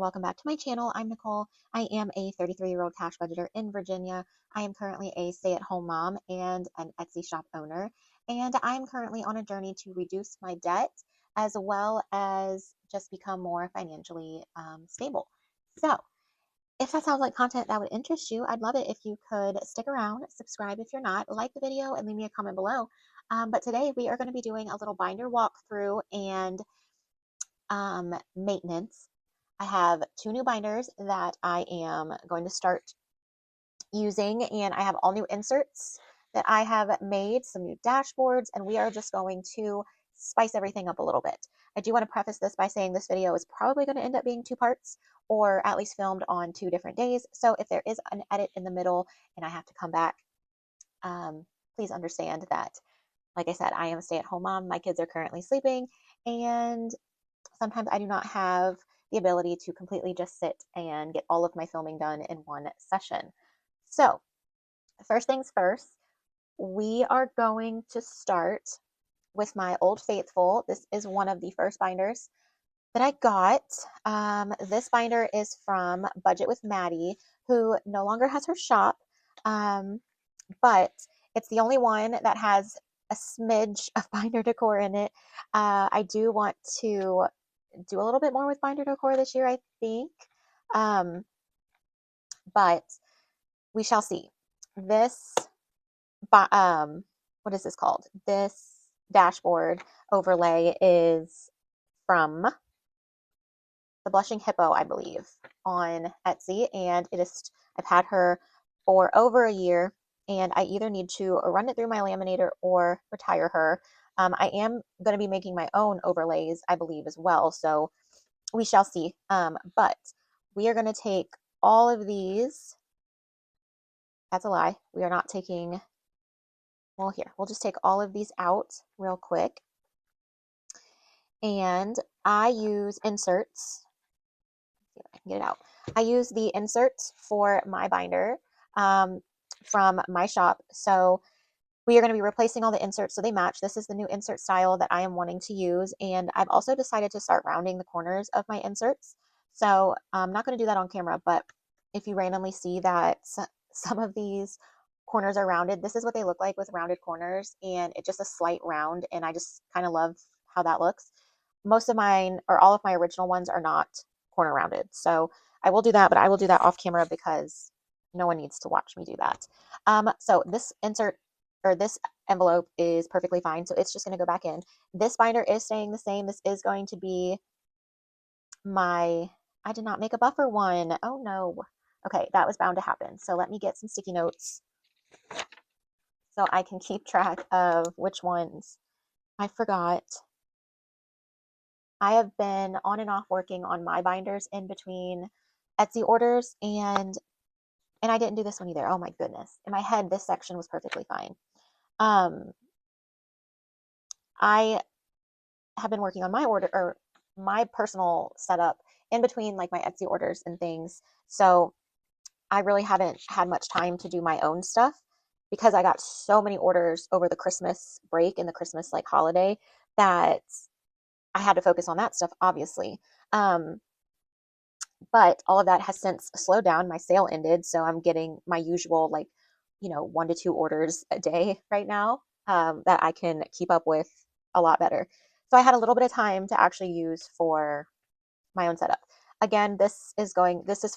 welcome back to my channel. I'm Nicole. I am a 33-year-old cash budgeter in Virginia. I am currently a stay-at-home mom and an Etsy shop owner, and I'm currently on a journey to reduce my debt as well as just become more financially stable. So, if that sounds like content that would interest you, I'd love it if you could stick around, subscribe if you're not, like the video, and leave me a comment below. But today we are going to be doing a little binder walkthrough and maintenance. I have two new binders that I am going to start using, and I have all new inserts that I have made, some new dashboards, and we are just going to spice everything up a little bit. I do want to preface this by saying this video is probably going to end up being two parts, or at least filmed on 2 different days. So if there is an edit in the middle and I have to come back, please understand that, like I said, I am a stay-at-home mom. My kids are currently sleeping, and sometimes I do not have the ability to completely just sit and get all of my filming done in one session. So, first things first, we are going to start with my Old Faithful. This is one of the first binders that I got. This binder is from Budget with Maddie, who no longer has her shop, but it's the only one that has a smidge of binder decor in it. I do want to do a little bit more with binder decor this year, I think, but we shall see. This, what is this called? This dashboard overlay is from the Blushing Hippo, I believe, on Etsy, and I've had her for over a year, and I either need to run it through my laminator or retire her. I am going to be making my own overlays, I believe, as well, so we shall see. But we are going to take all of these. That's a lie. We are not taking, well, here, we'll just take all of these out real quick. And I use inserts. Let's see if I can get it out. I use the inserts for my binder from my shop. So we are going to be replacing all the inserts so they match. This is the new insert style that I am wanting to use. And I've also decided to start rounding the corners of my inserts. So I'm not going to do that on camera, but if you randomly see that some of these corners are rounded, this is what they look like with rounded corners, and it's just a slight round, and I just kind of love how that looks. Most of mine, or all of my original ones, are not corner rounded. So I will do that, but I will do that off camera because no one needs to watch me do that. So this insert, or this envelope, is perfectly fine. So it's just going to go back in. This binder is staying the same. This is going to be my, I did not make a buffer one. Oh no. Okay, that was bound to happen. So let me get some sticky notes so I can keep track of which ones I forgot. I have been on and off working on my binders in between Etsy orders, and I didn't do this one either. Oh my goodness. In my head, this section was perfectly fine. I have been working on my order, or my personal setup, in between like my Etsy orders and things. So I really haven't had much time to do my own stuff because I got so many orders over the Christmas break and the Christmas like holiday that I had to focus on that stuff, obviously. But all of that has since slowed down. My sale ended, so I'm getting my usual, like, 1 to 2 orders a day right now, that I can keep up with a lot better. So I had a little bit of time to actually use for my own setup. Again, this is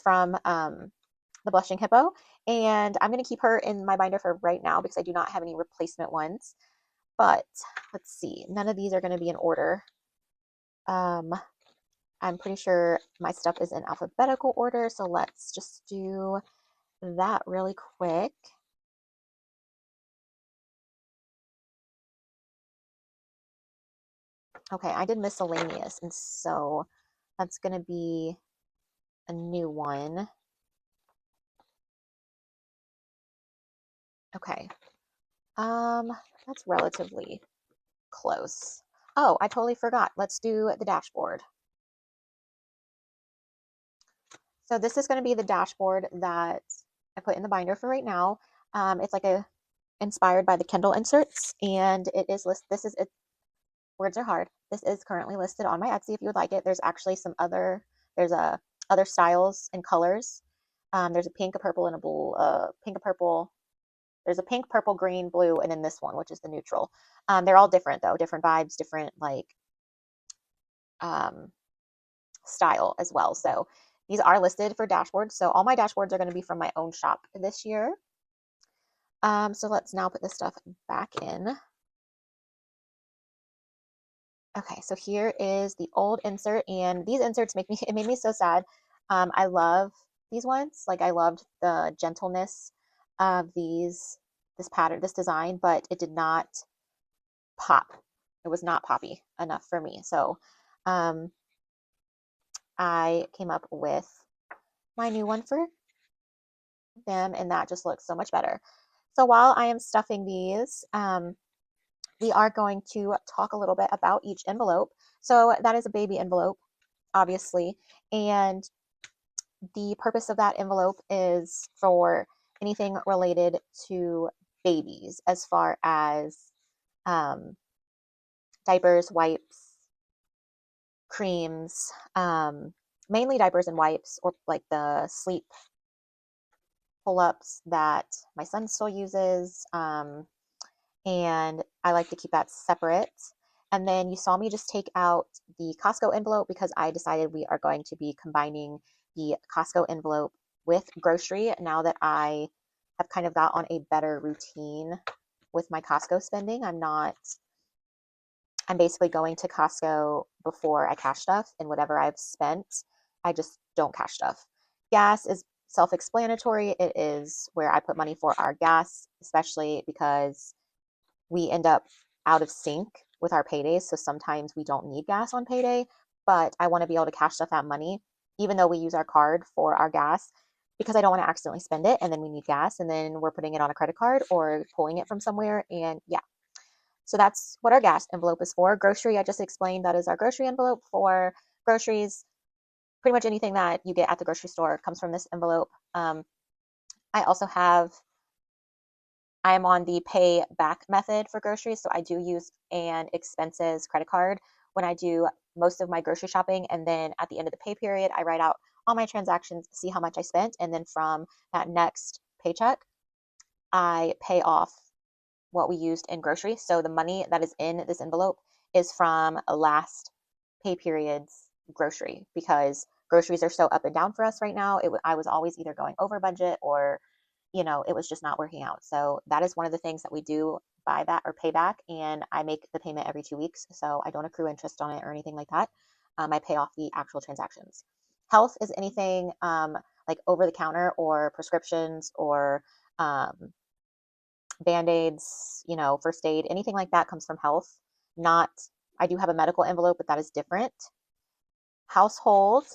from the Blushing Hippo, and I'm going to keep her in my binder for right now because I do not have any replacement ones. But let's see, none of these are going to be in order. I'm pretty sure my stuff is in alphabetical order, so let's just do that really quick. Okay, I did miscellaneous, and so that's going to be a new one. Okay, that's relatively close. Oh, I totally forgot. Let's do the dashboard. So this is going to be the dashboard that I put in the binder for right now. It's like inspired by the Kindle inserts, and it is words are hard. This is currently listed on my Etsy if you would like it. There's actually there's a other styles and colors. There's a pink, a purple, and a blue, pink, a purple. There's a pink, purple, green, blue, and then this one, which is the neutral. They're all different though, different vibes, different like um, style as well. So these are listed for dashboards. So all my dashboards are going to be from my own shop this year. So let's now put this stuff back in. Okay, so here is the old insert, and these inserts it made me so sad. I love these ones. Like I loved the gentleness of this pattern, this design, but it did not pop. It was not poppy enough for me. So I came up with my new one for them, and that just looks so much better. So while I am stuffing these, we are going to talk a little bit about each envelope. So that is a baby envelope, obviously, and the purpose of that envelope is for anything related to babies, as far as diapers, wipes, creams, mainly diapers and wipes, or like the sleep pull-ups that my son still uses. And I like to keep that separate. And then you saw me just take out the Costco envelope because I decided we are going to be combining the Costco envelope with grocery now that I have kind of got on a better routine with my Costco spending. I'm basically going to Costco before I cash stuff, and whatever I've spent, I just don't cash stuff. Gas is self-explanatory. It is where I put money for our gas, especially because we end up out of sync with our paydays. So sometimes we don't need gas on payday, but I want to be able to cash stuff out money, even though we use our card for our gas, because I don't want to accidentally spend it and then we need gas and then we're putting it on a credit card or pulling it from somewhere. And yeah, so that's what our gas envelope is for. Grocery, I just explained, that is our grocery envelope for groceries. Pretty much anything that you get at the grocery store comes from this envelope. I also have I am on the pay back method for groceries, so I do use an expenses credit card when I do most of my grocery shopping. And then at the end of the pay period, I write out all my transactions, see how much I spent, and then from that next paycheck, I pay off what we used in groceries. So the money that is in this envelope is from a last pay period's grocery, because groceries are so up and down for us right now. I was always either going over budget or it was just not working out. So that is one of the things that we do buy back or pay back. And I make the payment every 2 weeks. So I don't accrue interest on it or anything like that. I pay off the actual transactions. Health is anything like over the counter or prescriptions or band-aids, first aid, anything like that comes from health. Not, I do have a medical envelope, but that is different. Household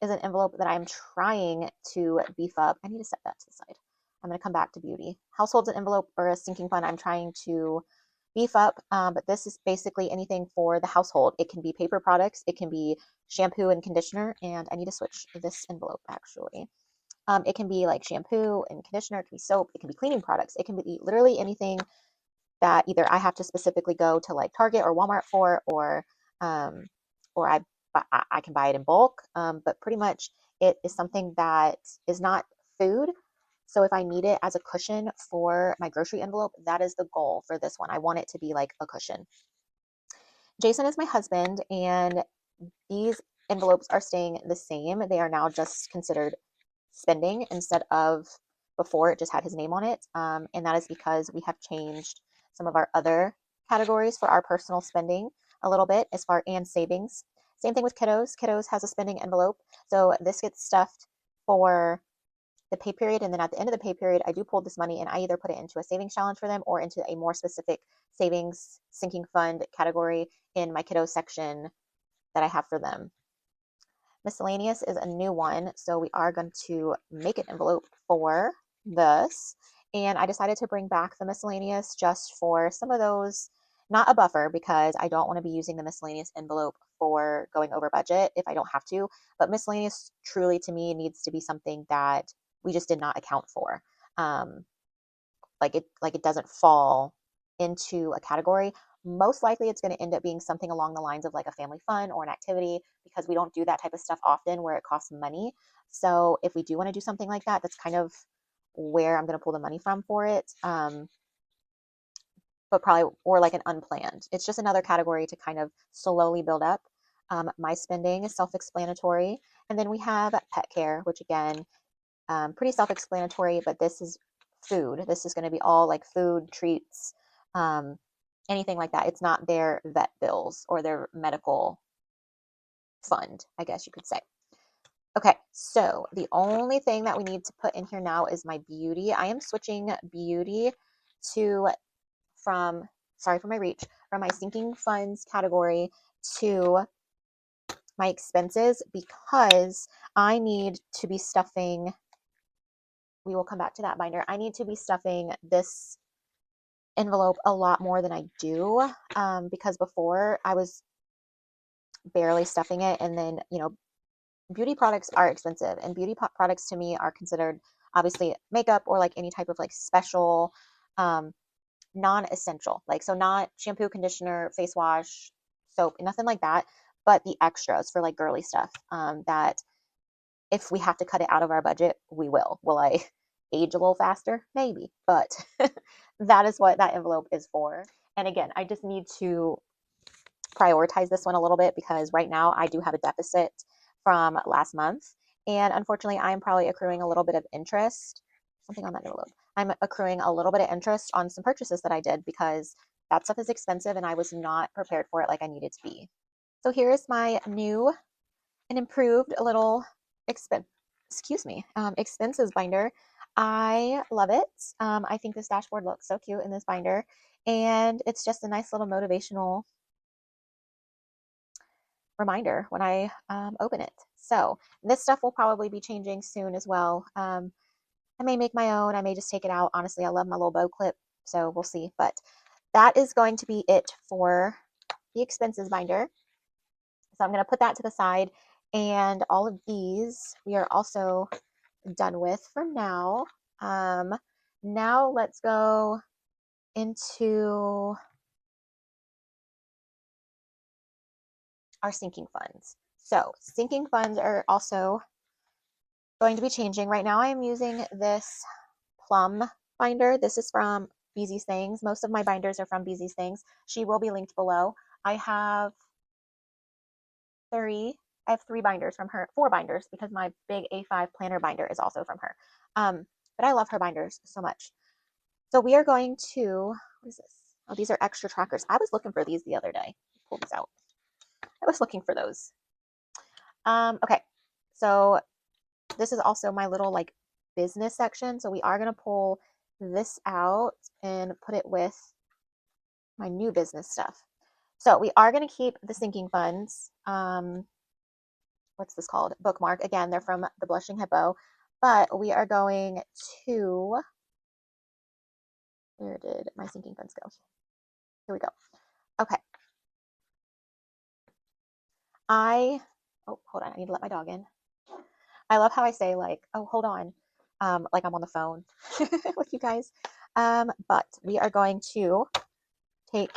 is an envelope that I'm trying to beef up. I need to set that to the side. I'm going to come back to beauty. Household's an envelope or a sinking fund I'm trying to beef up, but this is basically anything for the household. It can be paper products, it can be shampoo and conditioner, and I need to switch this envelope actually. It can be like shampoo and conditioner, it can be soap, it can be cleaning products, it can be literally anything that either I have to specifically go to like Target or Walmart for, or I can buy it in bulk. But pretty much it is something that is not food. So if I need it as a cushion for my grocery envelope, that is the goal for this one. I want it to be like a cushion. Jason is my husband, and these envelopes are staying the same. They are now just considered spending instead of before it just had his name on it. And that is because we have changed some of our other categories for our personal spending a little bit and savings. Same thing with kiddos. Kiddos has a spending envelope. So this gets stuffed for the pay period. And then at the end of the pay period, I do pull this money and I either put it into a savings challenge for them or into a more specific savings sinking fund category in my kiddo section that I have for them. Miscellaneous is a new one, so we are going to make an envelope for this. And I decided to bring back the miscellaneous just for some of those, not a buffer, because I don't want to be using the miscellaneous envelope for going over budget if I don't have to. But miscellaneous truly to me needs to be something that we just did not account for. Like it doesn't fall into a category, Most likely it's going to end up being something along the lines of like a family fun or an activity, because we don't do that type of stuff often where it costs money. So if we do want to do something like that, that's kind of where I'm going to pull the money from for it. But probably, or like an unplanned. It's just another category to kind of slowly build up. My spending is self-explanatory. And then we have pet care, which again, pretty self-explanatory, but this is food. This is going to be all like food, treats, anything like that. It's not their vet bills or their medical fund, I guess you could say. Okay, so the only thing that we need to put in here now is my beauty. I am switching beauty to from, sorry for my reach, from my sinking funds category to my expenses, because I need to be stuffing, we will come back to that binder. I need to be stuffing this envelope a lot more than I do, because before I was barely stuffing it. And then, you know, beauty products are expensive, and beauty products to me are considered obviously makeup or like any type of like special, non-essential, like, so not shampoo, conditioner, face wash, soap, nothing like that, but the extras for like girly stuff, that if we have to cut it out of our budget, we will I age a little faster? Maybe, but that is what that envelope is for. And again, I just need to prioritize this one a little bit, because right now I do have a deficit from last month, and unfortunately I'm probably accruing a little bit of interest, something on that envelope. I'm accruing a little bit of interest on some purchases that I did, because that stuff is expensive and I was not prepared for it like I needed to be. So here is my new and improved little expenses binder. I love it. I think this dashboard looks so cute in this binder, and it's just a nice little motivational reminder when I open it. So this stuff will probably be changing soon as well. I may make my own. I may just take it out. Honestly, I love my little bow clip, so we'll see. But that is going to be it for the expenses binder. So I'm going to put that to the side. And all of these we are also done with for now. Now let's go into our sinking funds. So sinking funds are also going to be changing. Right now I am using this plum binder. This is from Beezy's Things. Most of my binders are from Beezy's Things. She will be linked below. I have three binders from her, four binders, because my big A5 planner binder is also from her. But I love her binders so much. So we are going to, what is this? Oh, these are extra trackers. I was looking for these the other day. Pull these out. I was looking for those. Okay, so this is also my little like business section. So we are going to pull this out and put it with my new business stuff. So we are going to keep the sinking funds. What's this called? Bookmark. Again, they're from the Blushing Hippo, but we are going to, where did my sinking funds go? Here we go. Okay. Oh, hold on. I need to let my dog in. I love how I say like, oh, hold on. Like I'm on the phone with you guys. But we are going to take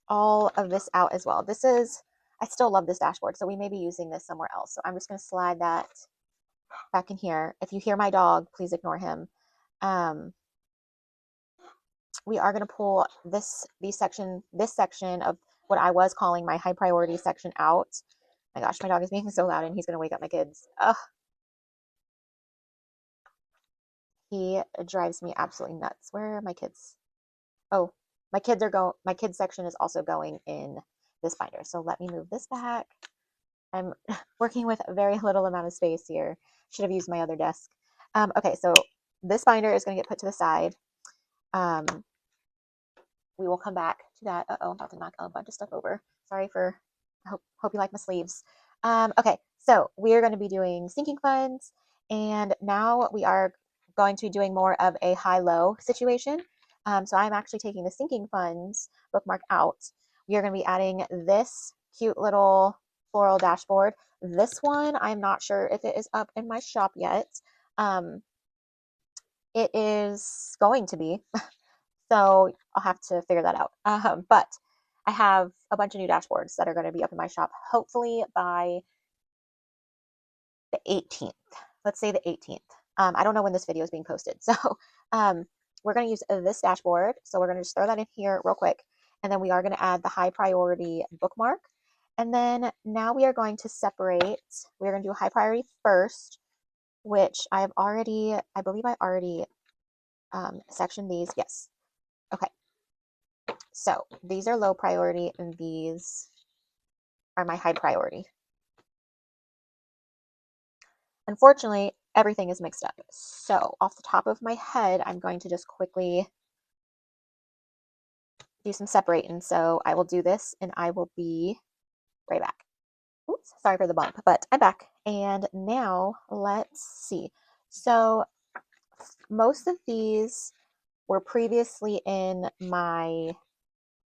all of this out as well. I still love this dashboard, so we may be using this somewhere else. So I'm just going to slide that back in here. If you hear my dog, please ignore him. We are going to pull this section of what I was calling my high priority section out. My gosh, my dog is being so loud and he's going to wake up my kids. Ugh. He drives me absolutely nuts. Where are my kids? Oh, my kids section is also going in this binder. So let me move this back. I'm working with a very little amount of space here. Should have used my other desk. Okay, so this binder is going to get put to the side. We will come back to that. Uh-oh, I'm about to knock a bunch of stuff over. Sorry for, I hope you like my sleeves. Okay, so we are going to be doing sinking funds, and now we are going to be doing more of a high-low situation. So I'm actually taking the sinking funds bookmark out. We are going to be adding this cute little floral dashboard. This one, I'm not sure if it is up in my shop yet. It is going to be. So I'll have to figure that out. But I have a bunch of new dashboards that are going to be up in my shop, hopefully by the 18th. Let's say the 18th. I don't know when this video is being posted. So um, we're going to use this dashboard. So we're going to just throw that in here real quick. And then we are going to add the high priority bookmark. And then now we are going to separate. We're going to do high priority first, which I believe I already sectioned these. Yes. Okay. So these are low priority and these are my high priority. Unfortunately, everything is mixed up. So off the top of my head, I'm going to just quickly do some separating. So I will do this and I will be right back. Oops, sorry for the bump, but I'm back. And now let's see. So most of these were previously in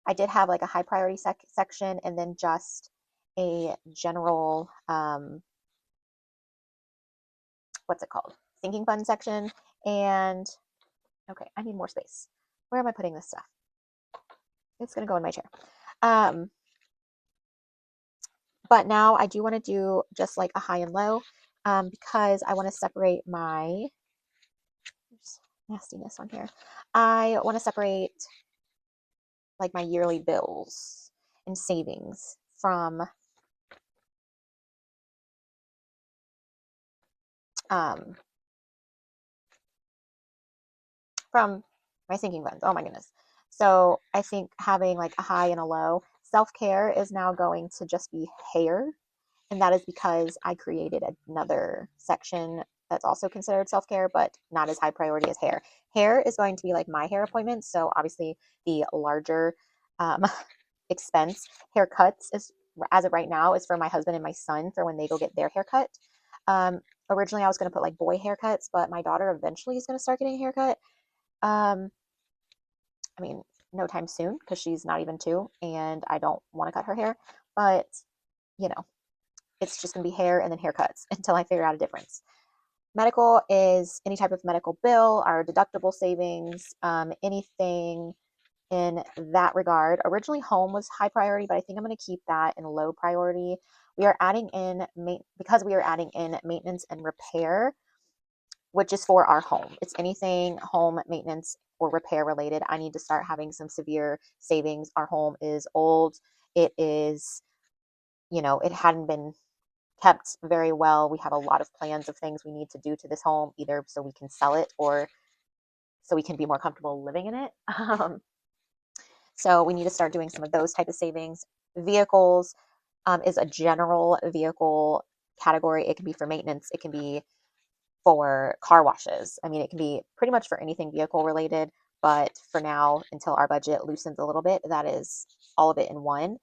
I did have like a high priority section and then just a general, what's it called? Sinking fund section. And okay, I need more space. Where am I putting this stuff? It's going to go in my chair. But now I do want to do just like a high and low because I want to separate there's nastiness on here. I want to separate like my yearly bills and savings from um, my sinking funds. Oh my goodness. So I think having like a high and a low, self-care is now going to just be hair. And that is because I created another section that's also considered self-care, but not as high priority as hair. Hair is going to be like my hair appointments. So obviously the larger um, expense. Haircuts is, as of right now, is for my husband and my son for when they go get their haircut. Originally I was going to put like boy haircuts, but my daughter eventually is going to start getting a haircut. Um, I mean, no time soon because she's not even 2 and I don't want to cut her hair, but you know, it's just going to be hair and then haircuts until I figure out a difference. Medical is any type of medical bill, our deductible savings, anything in that regard. Originally, home was high priority, but I think I'm going to keep that in low priority. We are adding in, because we are adding in maintenance and repair, which is for our home. It's anything home maintenance or repair related. I need to start having some severe savings. Our home is old. It is, it hadn't been kept very well. We have a lot of plans of things we need to do to this home, either so we can sell it or so we can be more comfortable living in it. So we need to start doing some of those type of savings. Vehicles is a general vehicle category. It can be for maintenance. It can be for car washes. I mean, it can be pretty much for anything vehicle related. But for now, until our budget loosens a little bit, that is all of it in one.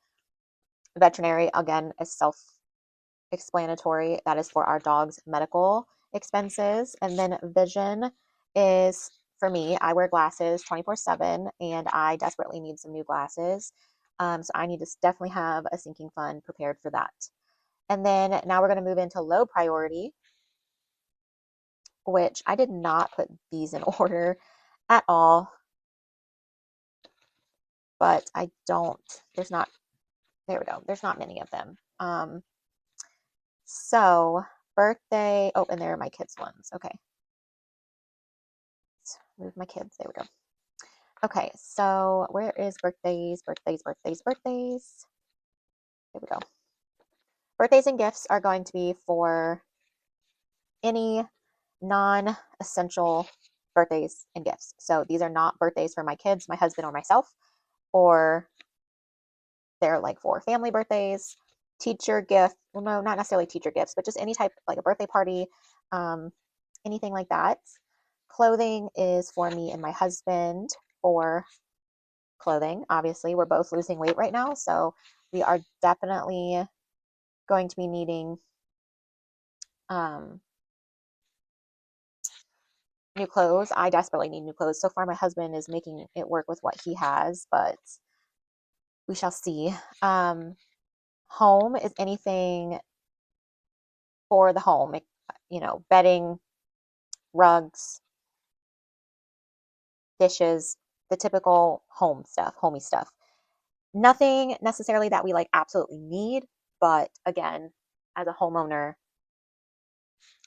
Veterinary, again, is self-explanatory. That is for our dog's medical expenses. And then vision is for me. I wear glasses 24/7 and I desperately need some new glasses. So I need to definitely have a sinking fund prepared for that. And then now we're going to move into low priority, which I did not put these in order at all. But I don't, there we go. There's not many of them. So birthday, oh, and there are my kids' ones. Okay. Let's move my kids. There we go. Okay, so where is birthdays? Birthdays. There we go. Birthdays and gifts are going to be for any non-essential birthdays and gifts. So these are not birthdays for my kids, my husband, or myself, or they're like for family birthdays, teacher gift. Well, no, not necessarily teacher gifts, but just any type, like a birthday party, anything like that. Clothing is for me and my husband for clothing. Obviously, we're both losing weight right now, so we are definitely going to be needing new clothes. I desperately need new clothes. So far, my husband is making it work with what he has, but we shall see. Home is anything for the home, bedding, rugs, dishes, the typical home stuff, homey stuff. Nothing necessarily that we like absolutely need, but again, as a homeowner,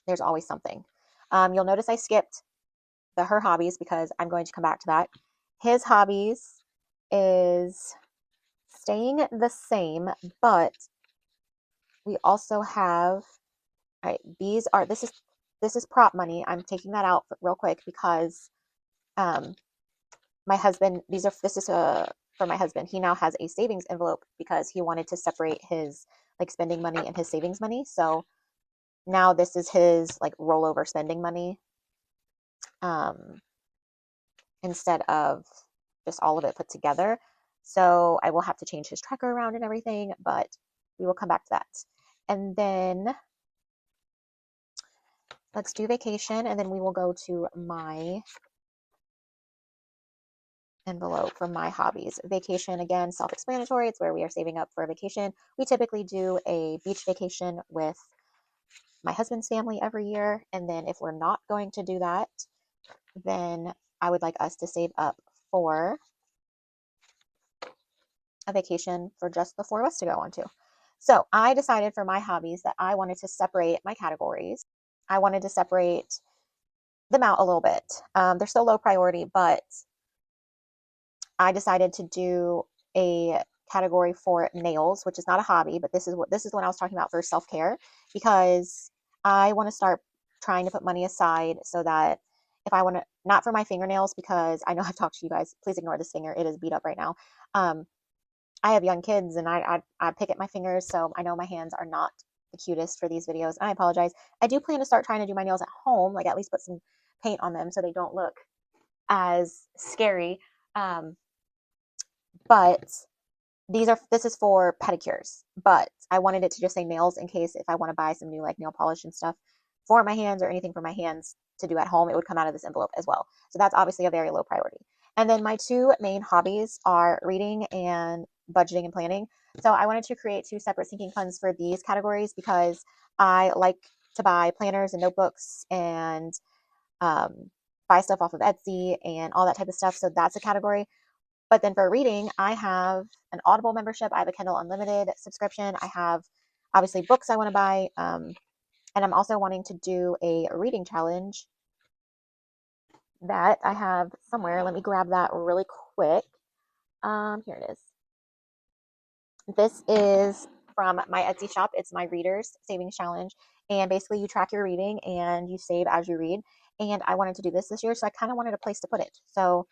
there's always something. You'll notice I skipped her hobbies because I'm going to come back to that. His hobbies is staying the same, but we also have, all right, this is prop money. I'm taking that out real quick because um, my husband, this is for my husband. He now has a savings envelope because he wanted to separate his like spending money and his savings money. So now this is his like rollover spending money um, instead of just all of it put together. So I will have to change his tracker around and everything, but we will come back to that. And then let's do vacation, and then we will go to my envelope for my hobbies. Vacation, again, self-explanatory. It's where we are saving up for a vacation. We typically do a beach vacation with my husband's family every year. And then if we're not going to do that, then I would like us to save up for a vacation for just the four of us to go on to. So I decided for my hobbies that I wanted to separate my categories. I wanted to separate them out a little bit. They're still low priority, but I decided to do a category for nails, which is not a hobby, but this is what I was talking about for self-care, because I want to start trying to put money aside so that if I want to, not for my fingernails, because I know I've talked to you guys, please ignore this finger. It is beat up right now. I have young kids and I pick at my fingers, so I know my hands are not the cutest for these videos. I apologize. I do plan to start trying to do my nails at home, like at least put some paint on them so they don't look as scary. But this is for pedicures, but I wanted it to just say nails in case if I want to buy some new like nail polish and stuff for my hands or anything for my hands to do at home, it would come out of this envelope as well. So that's obviously a very low priority. And then my two main hobbies are reading and budgeting and planning. So I wanted to create two separate sinking funds for these categories because I like to buy planners and notebooks and buy stuff off of Etsy and all that type of stuff. So that's a category. But then for reading, I have an Audible membership. I have a Kindle Unlimited subscription. I have obviously books I want to buy. And I'm also wanting to do a reading challenge that I have somewhere. Let me grab that really quick. Here it is. This is from my Etsy shop. It's my Readers Savings Challenge. And basically you track your reading and you save as you read. And I wanted to do this year, so I kind of wanted a place to put it. So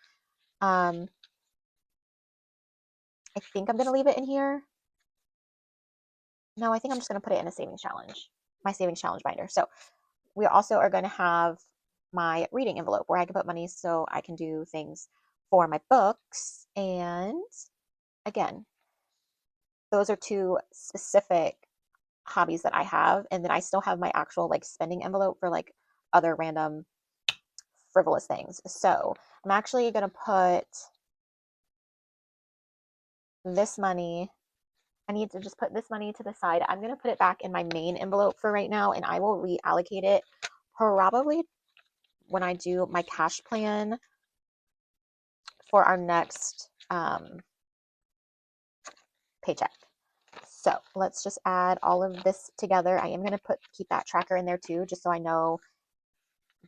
I think I'm going to leave it in here. No, I think I'm just going to put it in a savings challenge, my savings challenge binder. So we also are going to have my reading envelope where I can put money so I can do things for my books. And again, those are two specific hobbies that I have. And then I still have my actual like spending envelope for like other random frivolous things. So I'm actually going to put this money. I need to just put this money to the side. I'm going to put it back in my main envelope for right now, and I will reallocate it probably when I do my cash plan for our next paycheck. So let's just add all of this together. I am going to keep that tracker in there too, just so I know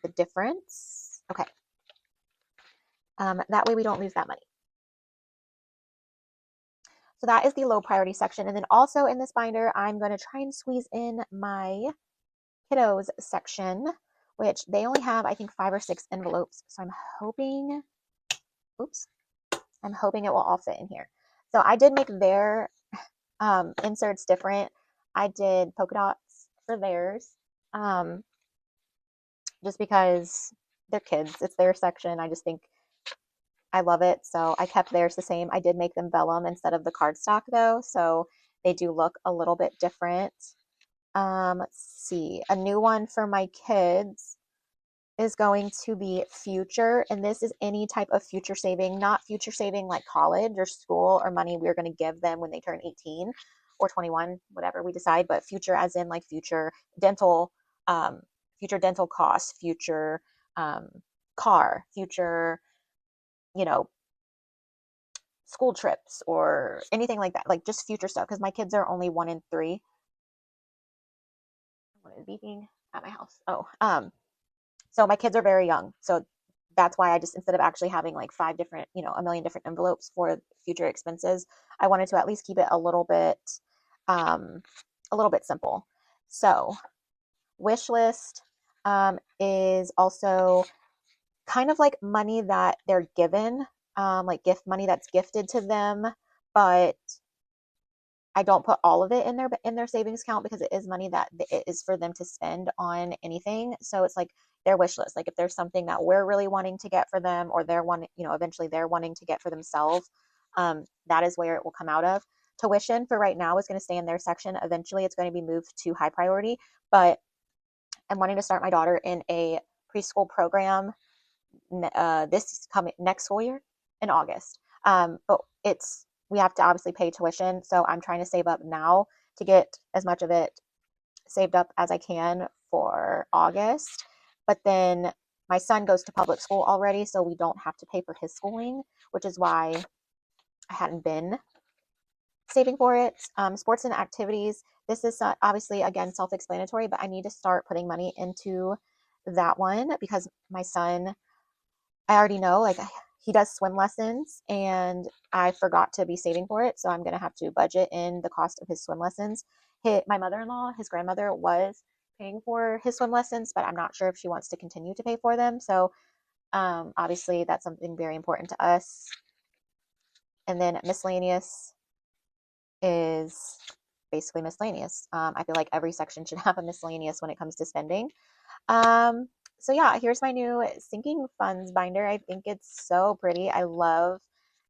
the difference. Okay. That way we don't lose that money. So that is the low priority section. And then also in this binder, I'm going to try and squeeze in my kiddos section, which they only have, I think, 5 or 6 envelopes. So I'm hoping, I'm hoping it will all fit in here. So I did make their inserts different. I did polka dots for theirs, just because they're kids. It's their section. I just think I love it. So I kept theirs the same. I did make them vellum instead of the cardstock though. So they do look a little bit different. Let's see. A new one for my kids is going to be future. And this is any type of future saving, not future saving like college or school or money we're going to give them when they turn 18 or 21, whatever we decide, but future as in like future dental costs, future car, future, school trips or anything like that, like just future stuff, because my kids are only 1 and 3. What is beeping at my house? Oh, so my kids are very young. So that's why I just, instead of actually having like 5 different, a million different envelopes for future expenses, I wanted to at least keep it um, a little bit simple. So wish list is also kind of like money that they're given, like gift money that's gifted to them, but I don't put all of it in their savings account because it is money that it is for them to spend on anything. So it's like their wish list. Like if there's something that we're really wanting to get for them, or they're wanting, eventually they're wanting to get for themselves, that is where it will come out of. Tuition for right now is going to stay in their section. Eventually, it's going to be moved to high priority, but I'm wanting to start my daughter in a preschool program this coming next school year in August. But we have to obviously pay tuition, so I'm trying to save up now to get as much of it saved up as I can for August. But then my son goes to public school already, so we don't have to pay for his schooling, which is why I hadn't been saving for it. Sports and activities. This is obviously, again, self-explanatory, but I need to start putting money into that one because my son, I already know, like he does swim lessons and I forgot to be saving for it. So I'm going to have to budget in the cost of his swim lessons. My mother-in-law, his grandmother, was paying for his swim lessons, but I'm not sure if she wants to continue to pay for them. So obviously that's something very important to us. And then miscellaneous is basically miscellaneous. I feel like every section should have a miscellaneous when it comes to spending. Um, so yeah, here's my new sinking funds binder. I think it's so pretty. I love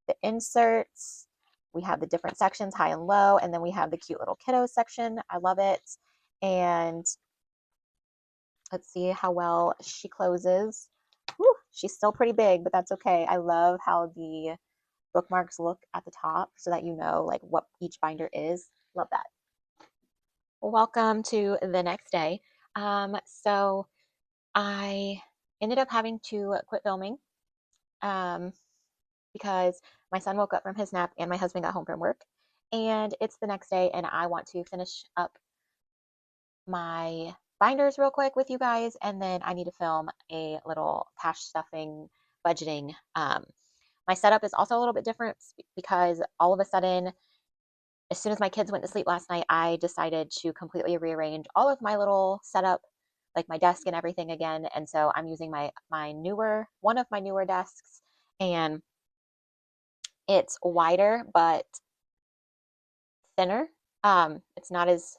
the inserts. We have the different sections, high and low, and then we have the cute little kiddos section. I love it. And let's see how well she closes. Whew, she's still pretty big, but that's okay. I love how the bookmarks look at the top so that you know like what each binder is. Love that. Welcome to the next day. So I ended up having to quit filming um, because my son woke up from his nap and my husband got home from work. And it's the next day, and I want to finish up my binders real quick with you guys, and then I need to film a little cash stuffing budgeting. My setup is also a little bit different because all of a sudden, as soon as my kids went to sleep last night, I decided to completely rearrange all of my little setup, like my desk and everything again. And so I'm using one of my newer desks, and it's wider but thinner. It's not as,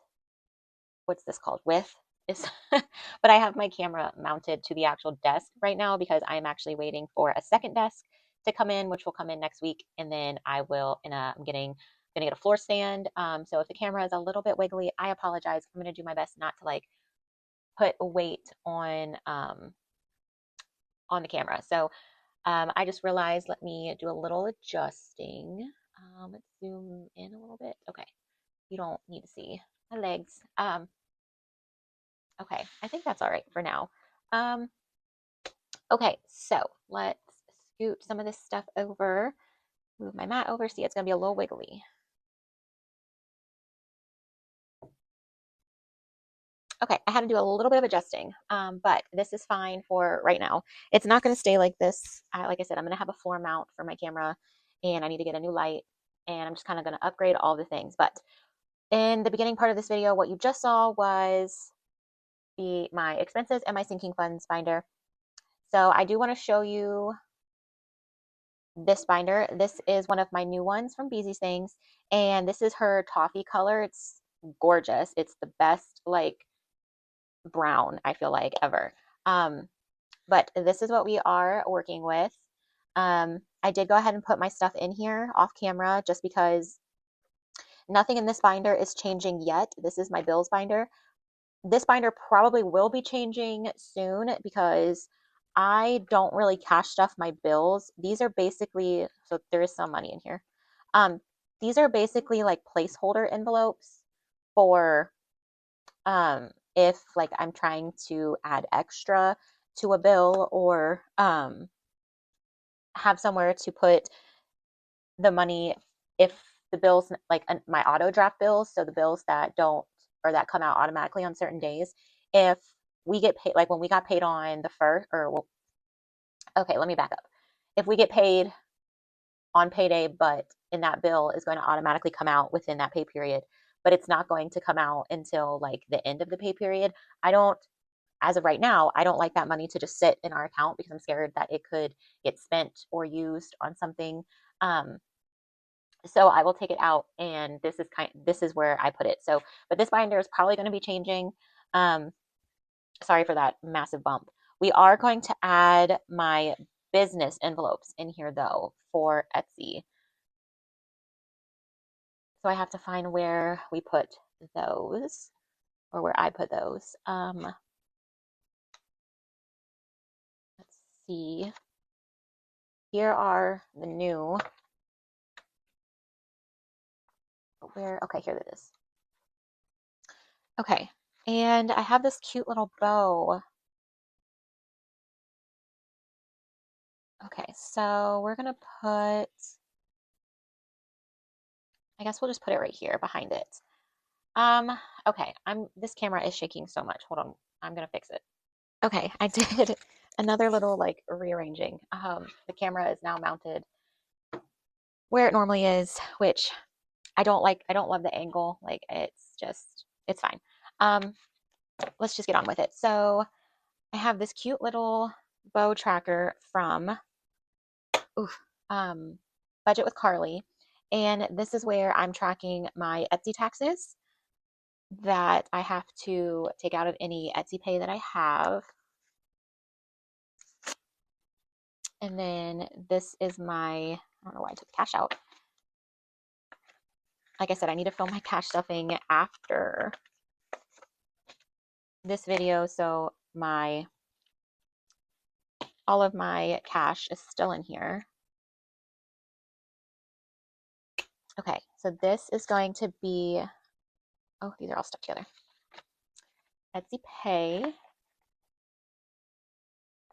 what's this called? Width is, but I have my camera mounted to the actual desk right now because I'm actually waiting for a second desk to come in, which will come in next week. And then I'm gonna get a floor stand. So if the camera is a little bit wiggly, I apologize. I'm gonna do my best not to like put weight on the camera. So I just realized, let me do a little adjusting. Let's zoom in a little bit. Okay, you don't need to see my legs. Okay, I think that's all right for now. Okay, so let's scoot some of this stuff over, move my mat over. See, it's gonna be a little wiggly. Okay, I had to do a little bit of adjusting, but this is fine for right now. It's not going to stay like this. Like I said, I'm going to have a floor mount for my camera, and I need to get a new light, and I'm just kind of going to upgrade all the things. But in the beginning part of this video, what you just saw was my expenses and my sinking funds binder. So I do want to show you this binder. This is one of my new ones from Beezy's Things, and this is her toffee color. It's gorgeous. It's the best, like, brown, I feel like, ever. But this is what we are working with. I did go ahead and put my stuff in here off camera just because nothing in this binder is changing yet. This is my bills binder. This binder probably will be changing soon because I don't really cash stuff my bills. These are basically, so there is some money in here. These are basically like placeholder envelopes for if like I'm trying to add extra to a bill or have somewhere to put the money if the bills, like my auto draft bills, so the bills that don't or that come out automatically on certain days, if we get paid, like when we got paid on the first, or well, okay, let me back up. If we get paid on payday, but in that bill is going to automatically come out within that pay period, but it's not going to come out until like the end of the pay period. I don't, as of right now, I don't like that money to just sit in our account because I'm scared that it could get spent or used on something. Um, so I will take it out, and this is where I put it. So, but this binder is probably going to be changing. Um, Sorry for that massive bump. We are going to add my business envelopes in here though for Etsy. So I have to find where we put those, or where I put those. Let's see. Here are the new. Okay, here it is. Okay, and I have this cute little bow. Okay, so we're gonna put, I guess we'll just put it right here behind it. Um, okay, this camera is shaking so much. Hold on, I'm gonna fix it. Okay, I did another little like rearranging. The camera is now mounted where it normally is, which I don't like. I don't love the angle. Like it's fine. Um, let's just get on with it. So I have this cute little bow tracker from oof, um, Budget with Carly, and this is where I'm tracking my Etsy taxes that I have to take out of any Etsy pay that I have. And then this is I don't know why I took the cash out. Like I said, I need to film my cash stuffing after this video, so all of my cash is still in here. Okay, so this is going to be, oh, these are all stuck together. Etsy Pay.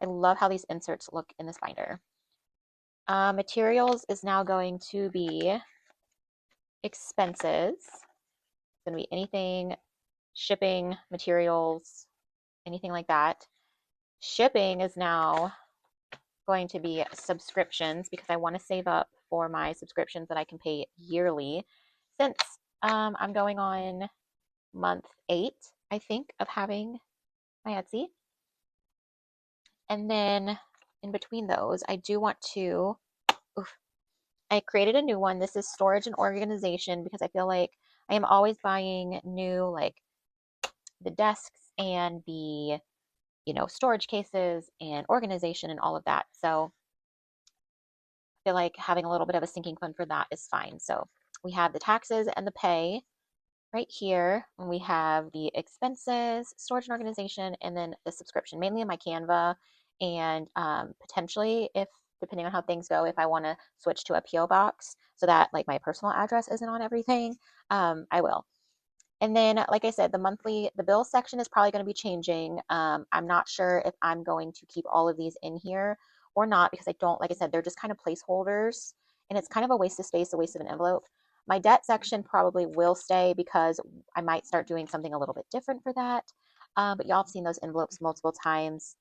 I love how these inserts look in this binder. Materials is now going to be expenses. It's going to be anything, shipping, materials, anything like that. Shipping is now going to be subscriptions because I want to save up for my subscriptions that I can pay yearly since I'm going on month 8, I think, of having my Etsy. And then in between those, I do want to, I created a new one. This is storage and organization because I feel like I am always buying new, like the desks and the, storage cases and organization and all of that. So I feel like having a little bit of a sinking fund for that is fine. So we have the taxes and the pay right here. And we have the expenses, storage and organization, and then the subscription, mainly in my Canva. And potentially, if depending on how things go, if I want to switch to a PO box so that like my personal address isn't on everything, I will. And then, like I said, the bill section is probably going to be changing. I'm not sure if I'm going to keep all of these in here or not because I don't, like I said, they're just kind of placeholders and it's kind of a waste of space, a waste of an envelope. My debt section probably will stay because I might start doing something a little bit different for that. But y'all have seen those envelopes multiple times.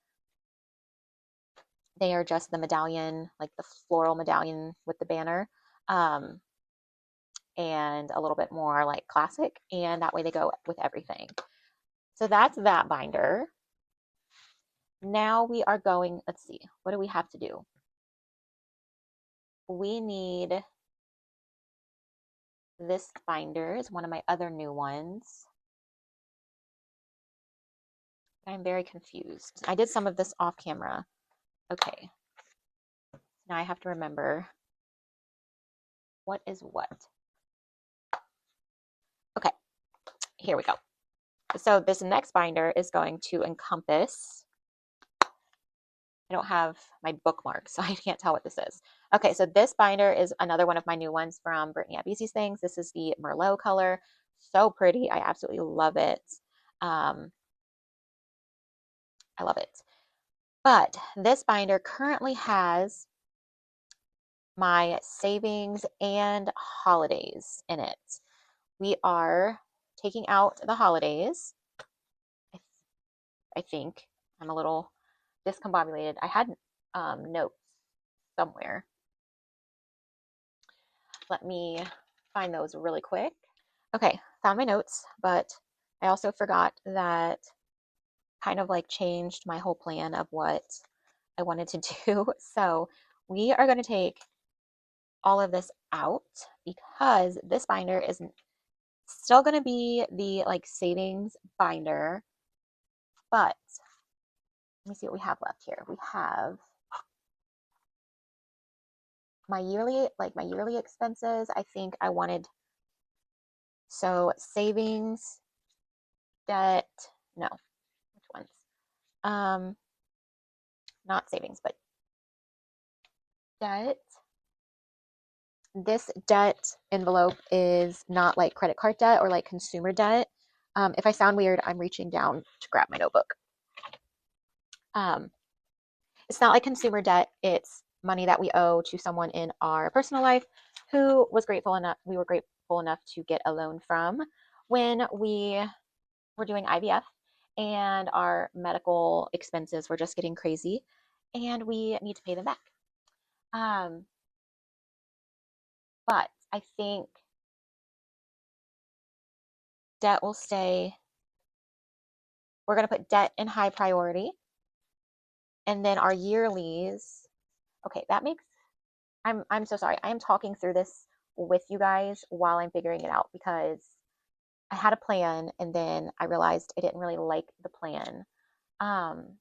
They are just the medallion, like the floral medallion with the banner. Um, and a little bit more like classic, and that way they go with everything. So that's that binder. Now we are going, let's see, what do we have to do? We need this binder is one of my other new ones. I'm very confused. I did some of this off camera. Okay. Now I have to remember what is what. Okay, here we go. So this next binder is going to encompass, I don't have my bookmarks, so I can't tell what this is. Okay, so this binder is another one of my new ones from Brittany at BC's Things. This is the Merlot color. So pretty. I absolutely love it. I love it. But this binder currently has my savings and holidays in it. We are taking out the holidays. I, I think I'm a little discombobulated. I had notes somewhere. Let me find those really quick. Okay, found my notes, but I also forgot that kind of like changed my whole plan of what I wanted to do. So we are going to take all of this out because this binder is still going to be the like savings binder, but let me see what we have left here. We have my yearly expenses. I think I wanted, so savings, debt, no, which ones? Um, not savings, but debt. This debt envelope is not like credit card debt or like consumer debt. If I sound weird, I'm reaching down to grab my notebook. Um, it's not like consumer debt. It's money that we owe to someone in our personal life who was grateful enough. We were grateful enough to get a loan from when we were doing IVF, and our medical expenses were just getting crazy, and we need to pay them back. Um, but I think debt will stay. We're going to put debt in high priority. And then our yearlies. Okay, that makes, I'm so sorry. I am talking through this with you guys while I'm figuring it out because I had a plan and then I realized I didn't really like the plan. Um,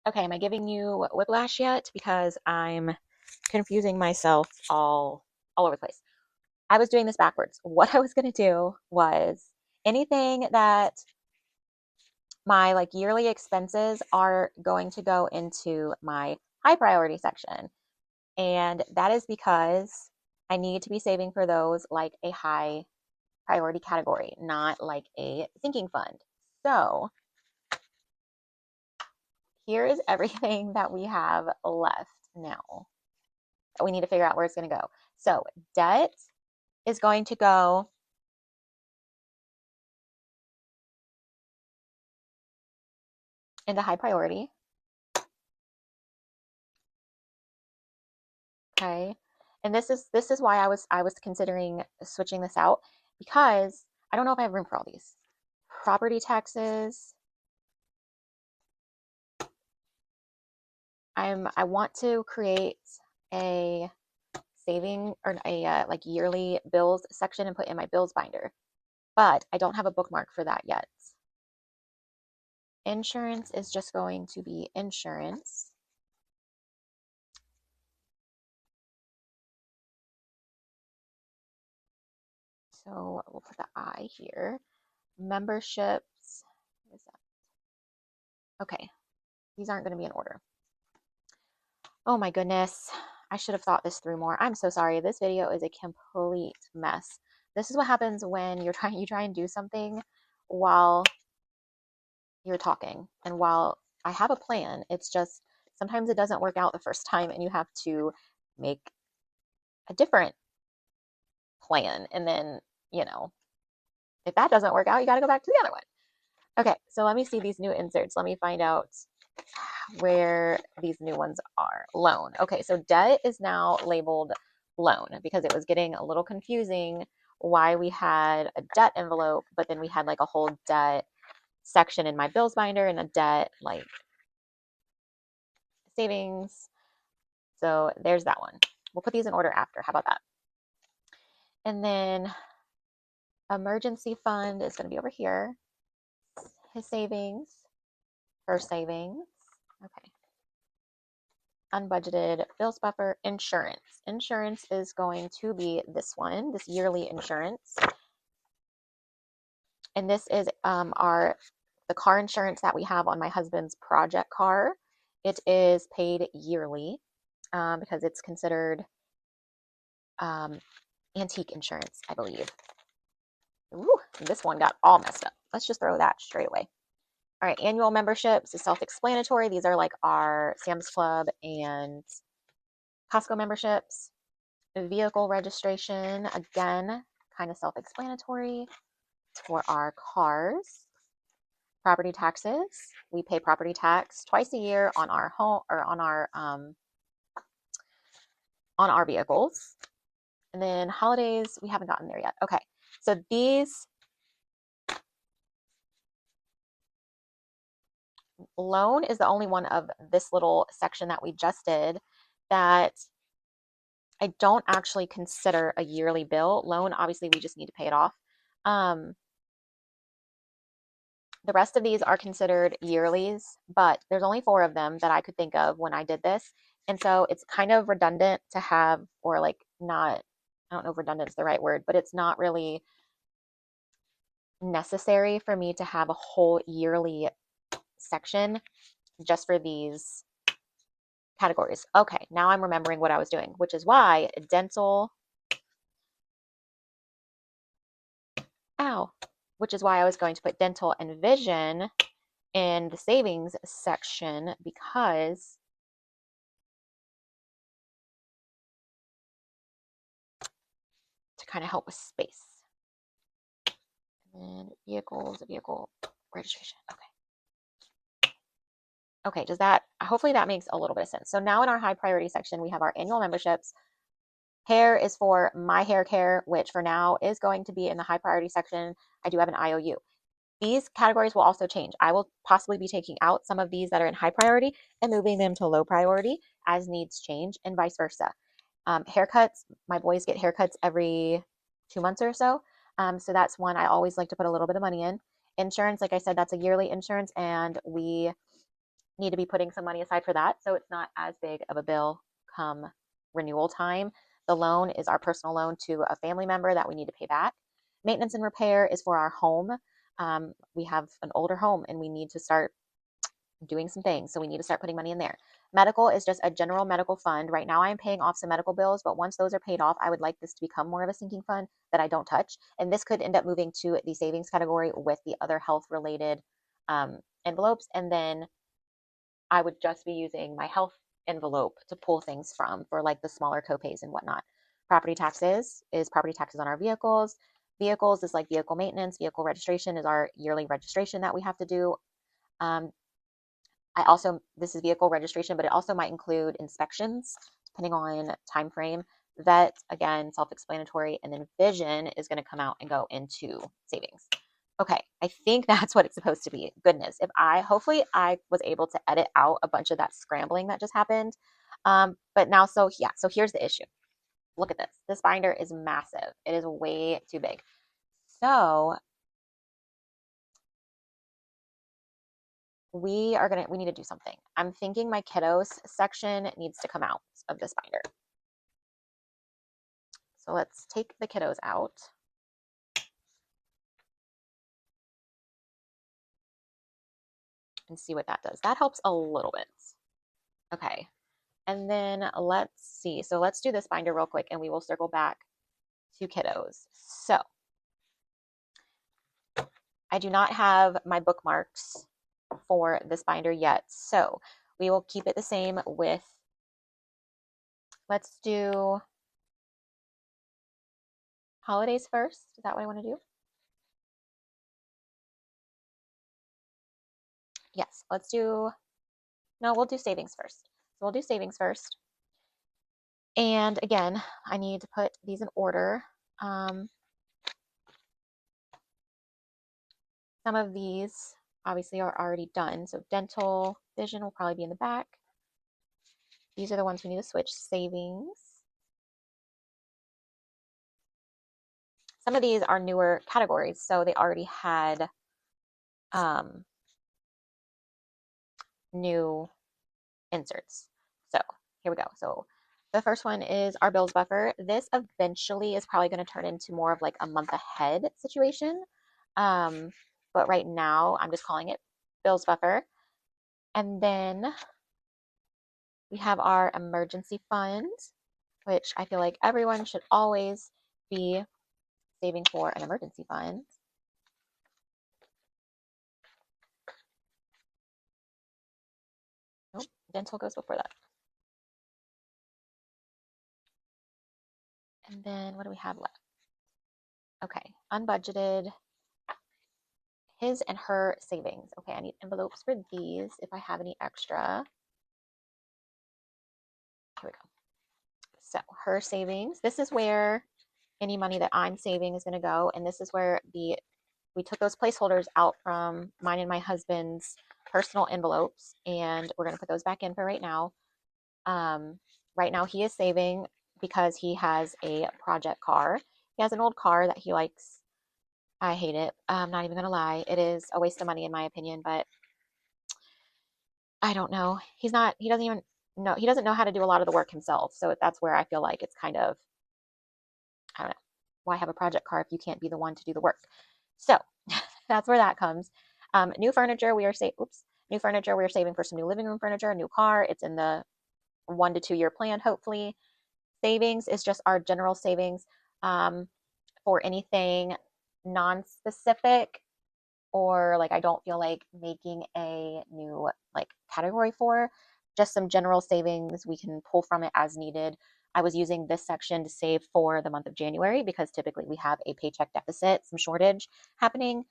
okay, am I giving you whiplash yet? Because I'm confusing myself all over the place. I was doing this backwards. What I was going to do was anything that my like yearly expenses are going to go into my high priority section. And that is because I need to be saving for those like a high priority category, not like a sinking fund. So here is everything that we have left now. We need to figure out where it's going to go. So debt is going to go into high priority. Okay. And this is why I was considering switching this out because I don't know if I have room for all these. Property taxes. I want to create a saving or a like yearly bills section and put in my bills binder, but I don't have a bookmark for that yet. Insurance is just going to be insurance. So we'll put the I here. Memberships. What is that? Okay, these aren't going to be in order. Oh my goodness. I should have thought this through more. I'm so sorry. This video is a complete mess. This is what happens when you try and do something while you're talking. And while I have a plan, it's just sometimes it doesn't work out the first time and you have to make a different plan. And then, you know, if that doesn't work out, you got to go back to the other one. Okay, so let me see these new inserts. Let me find out where these new ones are. Loan. Okay, so debt is now labeled loan because it was getting a little confusing why we had a debt envelope, but then we had like a whole debt section in my bills binder and a debt like savings. So there's that one. We'll put these in order after. How about that? And then emergency fund is going to be over here. His savings, her savings. Okay. Unbudgeted bills buffer, insurance. Insurance is going to be this one, this yearly insurance. And this is the car insurance that we have on my husband's project car. It is paid yearly because it's considered antique insurance, I believe. Ooh, this one got all messed up. Let's just throw that straight away. All right, annual memberships is self-explanatory. These are like our Sam's Club and Costco memberships. Vehicle registration, again, kind of self-explanatory. It's for our cars. Property taxes. We pay property tax twice a year on our home or on our vehicles. And then holidays, we haven't gotten there yet. Okay, so these loan is the only one of this little section that we just did that I don't actually consider a yearly bill. Loan, obviously, we just need to pay it off. The rest of these are considered yearlies, but there's only 4 of them that I could think of when I did this. And so it's kind of redundant to have, or like not, I don't know if redundant is the right word, but it's not really necessary for me to have a whole yearly section just for these categories. Okay, now I'm remembering what I was doing, which is why dental, which is why I was going to put dental and vision in the savings section, because to kind of help with space. And then vehicles, vehicle registration. Okay. Okay, does that, hopefully that makes a little bit of sense. So now in our high priority section, we have our annual memberships. Hair is for my hair care, which for now is going to be in the high priority section. I do have an IOU. These categories will also change. I will possibly be taking out some of these that are in high priority and moving them to low priority as needs change, and vice versa. Haircuts, my boys get haircuts every 2 months or so. So that's one I always like to put a little bit of money in. Insurance, like I said, that's a yearly insurance, and we need to be putting some money aside for that. So it's not as big of a bill come renewal time. The loan is our personal loan to a family member that we need to pay back. Maintenance and repair is for our home. We have an older home and we need to start doing some things. So we need to start putting money in there. Medical is just a general medical fund. Right now I am paying off some medical bills, but once those are paid off, I would like this to become more of a sinking fund that I don't touch. And this could end up moving to the savings category with the other health related envelopes. And then I would just be using my health envelope to pull things from for like the smaller copays and whatnot. Property taxes is property taxes on our vehicles. Vehicles is like vehicle maintenance. Vehicle registration is our yearly registration that we have to do. This is vehicle registration, but it also might include inspections depending on time frame. Vet, again, self-explanatory, and then vision is going to come out and go into savings. Okay, I think that's what it's supposed to be. Goodness, hopefully I was able to edit out a bunch of that scrambling that just happened. But now, so here's the issue. Look at this. This binder is massive. It is way too big. So we need to do something. I'm thinking my kiddos section needs to come out of this binder. So let's take the kiddos out. And see what that does. That helps a little bit. Okay. And then let's see. So let's do this binder real quick and we will circle back to kiddos. So I do not have my bookmarks for this binder yet. So we will keep it the same with, let's do holidays first. Is that what I want to do? Yes, we'll do savings first. So we'll do savings first. And again, I need to put these in order. Some of these obviously are already done. So dental, vision will probably be in the back. These are the ones we need to switch. Savings. Some of these are newer categories, so they already had new inserts. So here we go. So the first one is our bills buffer. This eventually is probably going to turn into more of like a month ahead situation. But right now I'm just calling it bills buffer. And then we have our emergency fund, which I feel like everyone should always be saving for an emergency fund. Dental goes before that. And then what do we have left? Okay, unbudgeted, his and her savings. Okay, I need envelopes for these if I have any extra. Here we go. So her savings, this is where any money that I'm saving is going to go. And this is where we took those placeholders out from mine and my husband's personal envelopes, and we're going to put those back in for right now. Right now he is saving because he has a project car. He has an old car that he likes. I hate it. I'm not even going to lie. It is a waste of money in my opinion, but I don't know. He doesn't even know, he doesn't know how to do a lot of the work himself. So that's where I feel like it's kind of, I don't know, why have a project car if you can't be the one to do the work? So that's where that comes. New furniture, new furniture, we are saving for some new living room furniture, a new car. It's in the 1 to 2 year plan, hopefully. Savings is just our general savings for anything non-specific, or like I don't feel like making a new like category for, just some general savings we can pull from it as needed. I was using this section to save for the month of January because typically we have a paycheck deficit, some shortage happening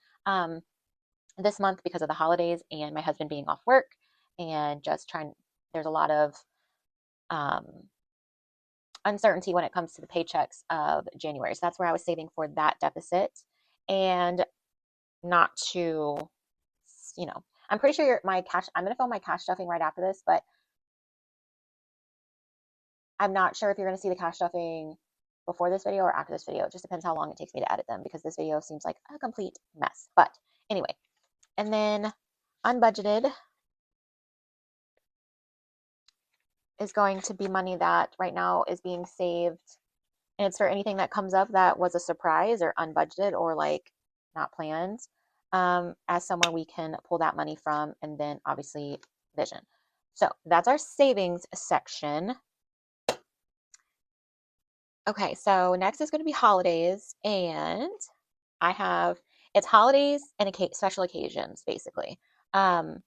this month because of the holidays and my husband being off work, and just trying, there's a lot of um, uncertainty when it comes to the paychecks of January. So that's where I was saving for that deficit, and not to, I'm pretty sure my cash, I'm going to film my cash stuffing right after this, but I'm not sure if you're going to see the cash stuffing before this video or after this video. It just depends how long it takes me to edit them because this video seems like a complete mess. But anyway, and then unbudgeted is going to be money that right now is being saved. And it's for anything that comes up that was a surprise or unbudgeted or like not planned. As somewhere we can pull that money from, and then obviously vision. So that's our savings section. Okay, so next is going to be holidays, and it's holidays and special occasions basically. And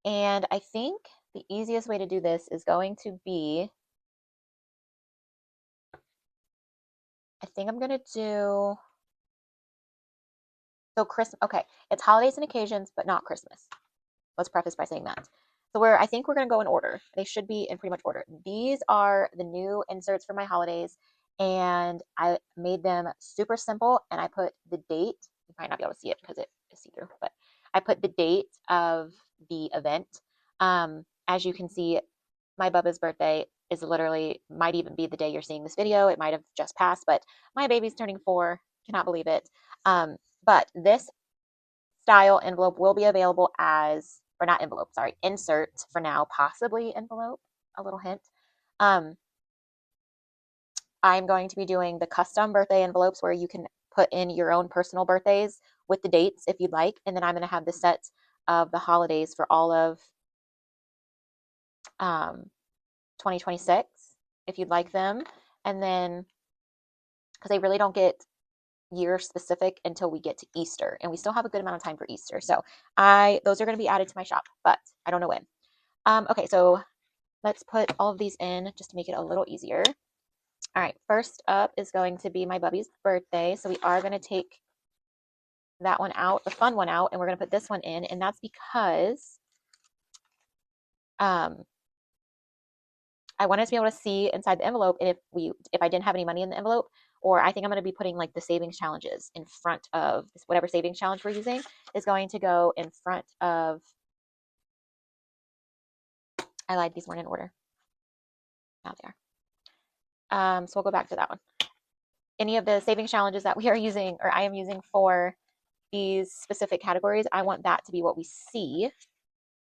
I think the easiest way to do this is going to be, I think I'm going to do, so Christmas, okay, it's holidays and occasions, but not Christmas. Let's preface by saying that. So I think we're going to go in order. They should be in pretty much order. These are the new inserts for my holidays, and I made them super simple, and I put the date. You might not be able to see it because it is see-through, but I put the date of the event. As you can see, my Bubba's birthday is literally, might even be the day you're seeing this video. It might have just passed, but my baby's turning 4. Cannot believe it. But this style envelope will be available as, or not envelope, sorry, insert for now, possibly envelope, a little hint. I'm going to be doing the custom birthday envelopes where you can put in your own personal birthdays with the dates if you'd like. And then I'm going to have the set of the holidays for all of 2026 if you'd like them. And then, because they really don't get year specific until we get to Easter, and we still have a good amount of time for Easter. So those are going to be added to my shop, but I don't know when. Okay, so let's put all of these in just to make it a little easier. All right, first up is going to be my Bubby's birthday. So we are going to take that one out, the fun one out, and we're going to put this one in, and that's because I wanted to be able to see inside the envelope, and if I didn't have any money in the envelope, or I think I'm going to be putting like the savings challenges in front of whatever savings challenge we're using is going to go in front of, I lied, these weren't in order. Now they are. So we'll go back to that one. Any of the savings challenges that we are using, or I am using for these specific categories, I want that to be what we see,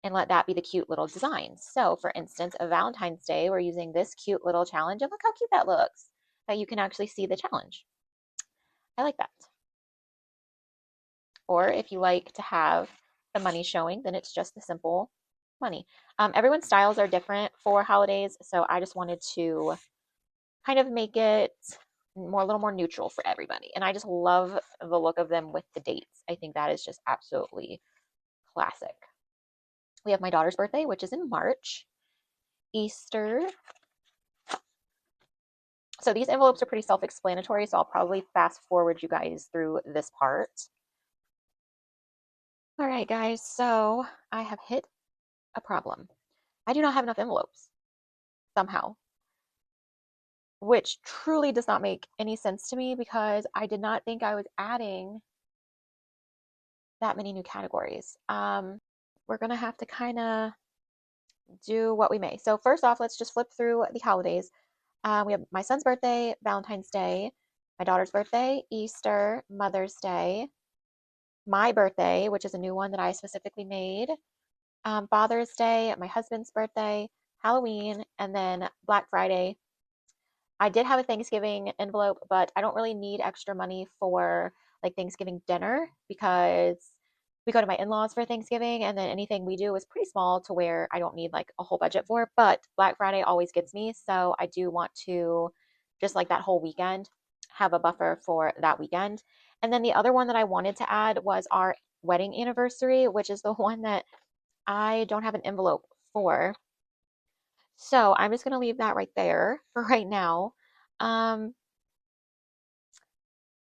and let that be the cute little designs. So for instance, a Valentine's Day, we're using this cute little challenge, and look how cute that looks, that you can actually see the challenge. I like that. Or if you like to have the money showing, then it's just the simple money. Everyone's styles are different for holidays, so I just wanted to kind of make it a little more neutral for everybody. And I just love the look of them with the dates. I think that is just absolutely classic. We have my daughter's birthday, which is in March, Easter. So these envelopes are pretty self-explanatory, so I'll probably fast forward you guys through this part. All right, guys, so I have hit a problem. I do not have enough envelopes somehow, which truly does not make any sense to me because I did not think I was adding that many new categories. We're gonna have to kind of do what we may. So first off, let's just flip through the holidays. We have my son's birthday, Valentine's Day, my daughter's birthday, Easter, Mother's Day, my birthday, which is a new one that I specifically made, Father's Day, my husband's birthday, Halloween, and then Black Friday. I did have a Thanksgiving envelope, but I don't really need extra money for like Thanksgiving dinner because we go to my in-laws for Thanksgiving and then anything we do is pretty small to where I don't need like a whole budget for. But Black Friday always gets me, so I do want to just like that whole weekend have a buffer for that weekend. And then the other one that I wanted to add was our wedding anniversary, which is the one that I don't have an envelope for. So I'm just going to leave that right there for right now. Um,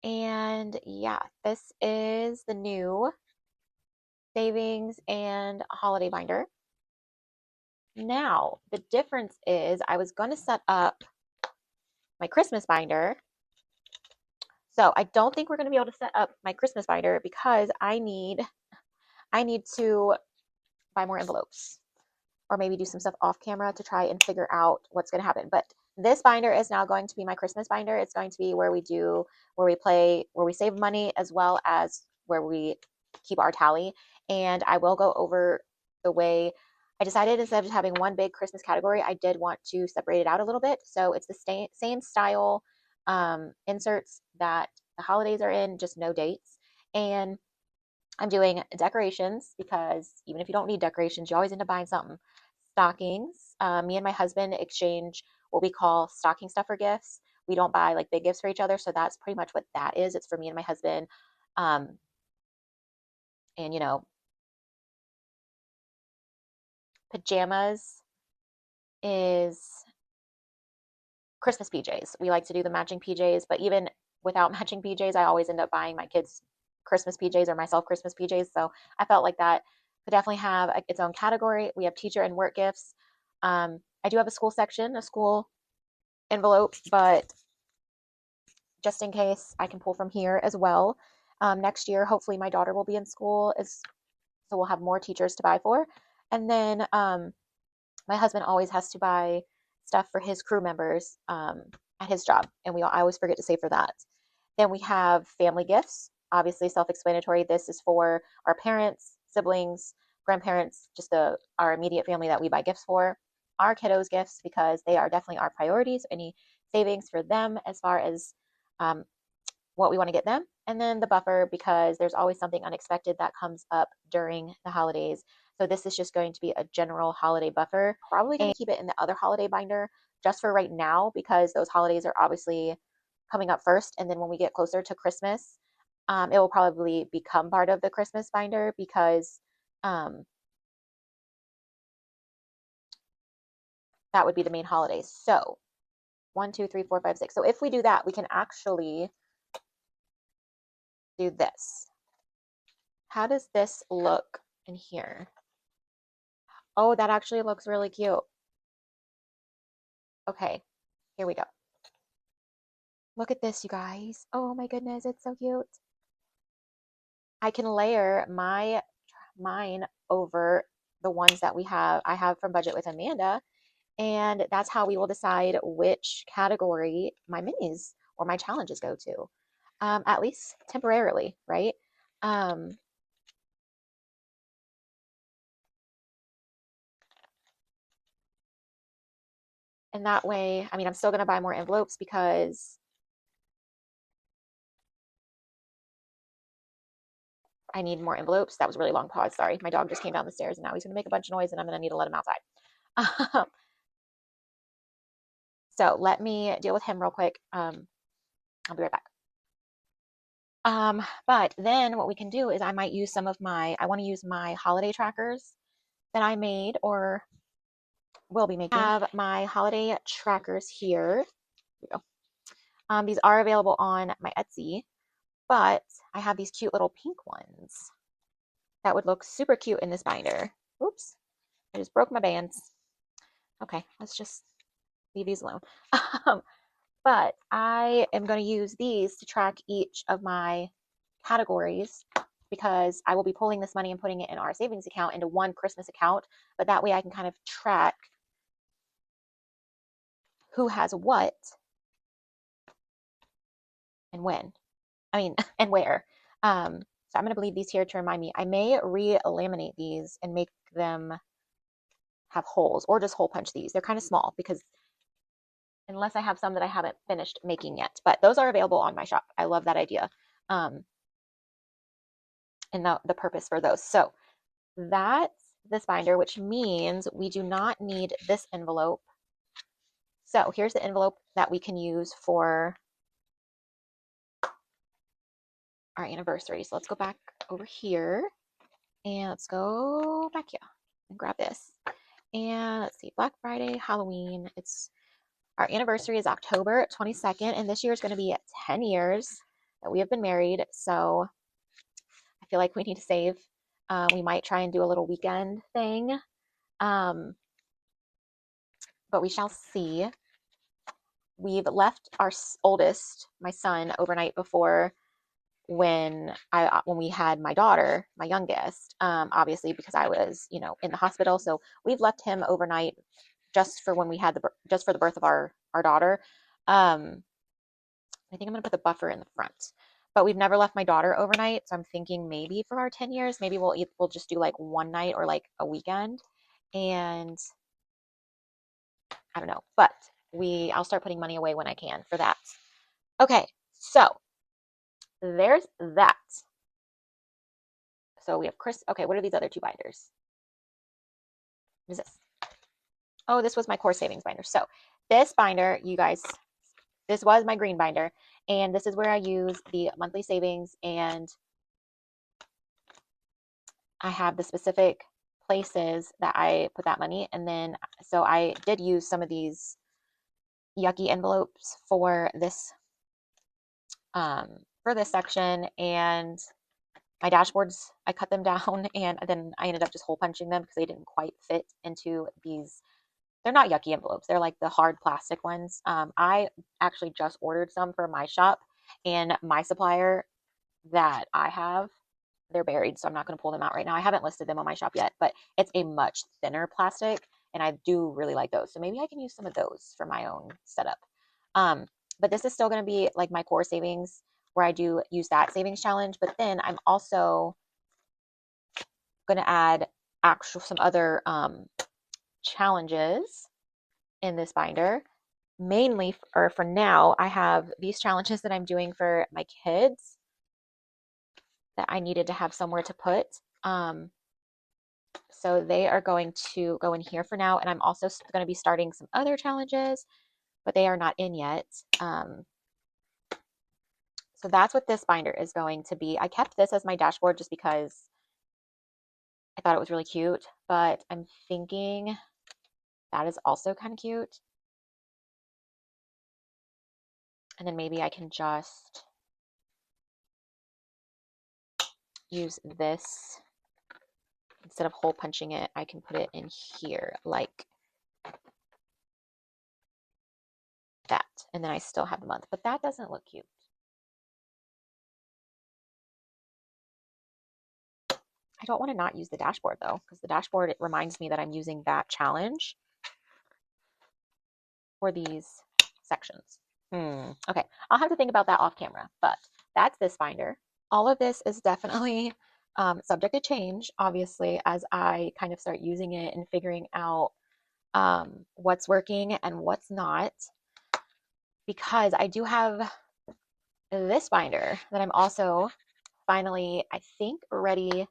and yeah, this is the new savings and holiday binder. Now, the difference is I was going to set up my Christmas binder. So I don't think we're going to be able to set up my Christmas binder because I need to buy more envelopes or maybe do some stuff off camera to try and figure out what's going to happen. But this binder is now going to be my Christmas binder. It's going to be where we save money as well as where we keep our tally. And I will go over the way I decided instead of just having one big Christmas category, I did want to separate it out a little bit. So it's the same style inserts that the holidays are in, just no dates. And I'm doing decorations because even if you don't need decorations, you always end up buying something. Stockings. Me and my husband exchange what we call stocking stuffer gifts. We don't buy like big gifts for each other, so that's pretty much what that is. It's for me and my husband. Um, and pajamas is Christmas PJs. We like to do the matching PJs, but even without matching PJs, I always end up buying my kids Christmas PJs or myself Christmas PJs. So I felt like that could definitely have its own category. We have teacher and work gifts. I do have a school section, a school envelope, but just in case, I can pull from here as well. Next year, hopefully, my daughter will be in school, so we'll have more teachers to buy for. And then my husband always has to buy stuff for his crew members at his job, and I always forget to save for that. Then we have family gifts, obviously self-explanatory. This is for our parents, siblings, grandparents, just our immediate family that we buy gifts for. Our kiddos gifts because they are definitely our priorities. Any savings for them as far as um, what we want to get them. And then the buffer because there's always something unexpected that comes up during the holidays. So this is just going to be a general holiday buffer. Probably going to keep it in the other holiday binder just for right now because those holidays are obviously coming up first. And then when we get closer to Christmas, it will probably become part of the Christmas binder because um, that would be the main holidays. So 1, 2, 3, 4, 5, 6. So if we do that, we can actually do this. How does this look in here? Oh, that actually looks really cute. Okay, here we go. Look at this, you guys. Oh my goodness, it's so cute. I can layer mine over the ones that I have from Budget with Amanda, and that's how we will decide which category my minis or my challenges go to, at least temporarily, right? Um, and that way, I mean, I'm still going to buy more envelopes because I need more envelopes. That was a really long pause. Sorry. My dog just came down the stairs and now he's going to make a bunch of noise and I'm going to need to let him outside. So let me deal with him real quick. I'll be right back. But then what we can do is I might use I want to use my holiday trackers that I made or will be making. I have my holiday trackers here. Here we go. These are available on my Etsy, but I have these cute little pink ones that would look super cute in this binder. Oops, I just broke my bands. Okay, let's just leave these alone. Um, but I am going to use these to track each of my categories because I will be pulling this money and putting it in our savings account into one Christmas account. But that way I can kind of track who has what and when. I mean, and where. So I'm going to leave these here to remind me. I may re-laminate these and make them have holes or just hole punch these. They're kind of small because unless I have some that I haven't finished making yet, but those are available on my shop. I love that idea. And the purpose for those. So that's this binder, which means we do not need this envelope. So here's the envelope that we can use for our anniversary. So let's go back over here and let's go back here and grab this. And let's see, Black Friday, Halloween. Our anniversary is October 22nd, and this year is going to be 10 years that we have been married. So I feel like we need to save. We might try and do a little weekend thing, but we shall see. We've left our oldest, my son, overnight before when we had my daughter, my youngest, obviously because I was, in the hospital. So we've left him overnight just for when we had just for the birth of our daughter. I think I'm gonna put the buffer in the front, but we've never left my daughter overnight. So I'm thinking maybe for our 10 years, maybe we'll just do like one night or like a weekend, and I don't know, but I'll start putting money away when I can for that. Okay, so there's that. So we have Chris. Okay, what are these other two binders? What is this? Oh, this was my core savings binder. So this binder, you guys, this was my green binder, and this is where I use the monthly savings, and I have the specific places that I put that money. And then, so I did use some of these yucky envelopes for this section, and my dashboards, I cut them down, and then I ended up just hole punching them because they didn't quite fit into these. They're not yucky envelopes. They're like the hard plastic ones. I actually just ordered some for my shop, and my supplier that I have, they're buried, so I'm not going to pull them out right now. I haven't listed them on my shop yet, but it's a much thinner plastic, and I do really like those. So maybe I can use some of those for my own setup. But this is still going to be like my core savings where I do use that savings challenge, but then I'm also going to add some other challenges in this binder. Mainly, or for now, I have these challenges that I'm doing for my kids that I needed to have somewhere to put. So they are going to go in here for now. And I'm also going to be starting some other challenges, but they are not in yet. So that's what this binder is going to be. I kept this as my dashboard just because I thought it was really cute, but I'm thinking that is also kind of cute. And then maybe I can just use this. Instead of hole punching it, I can put it in here like that. And then I still have the month, but that doesn't look cute. I don't want to not use the dashboard though, because the dashboard, it reminds me that I'm using that challenge for these sections. Okay, I'll have to think about that off camera, but that's this binder. All of this is definitely subject to change, obviously, as I kind of start using it and figuring out what's working and what's not, because I do have this binder that I'm also finally, I think, ready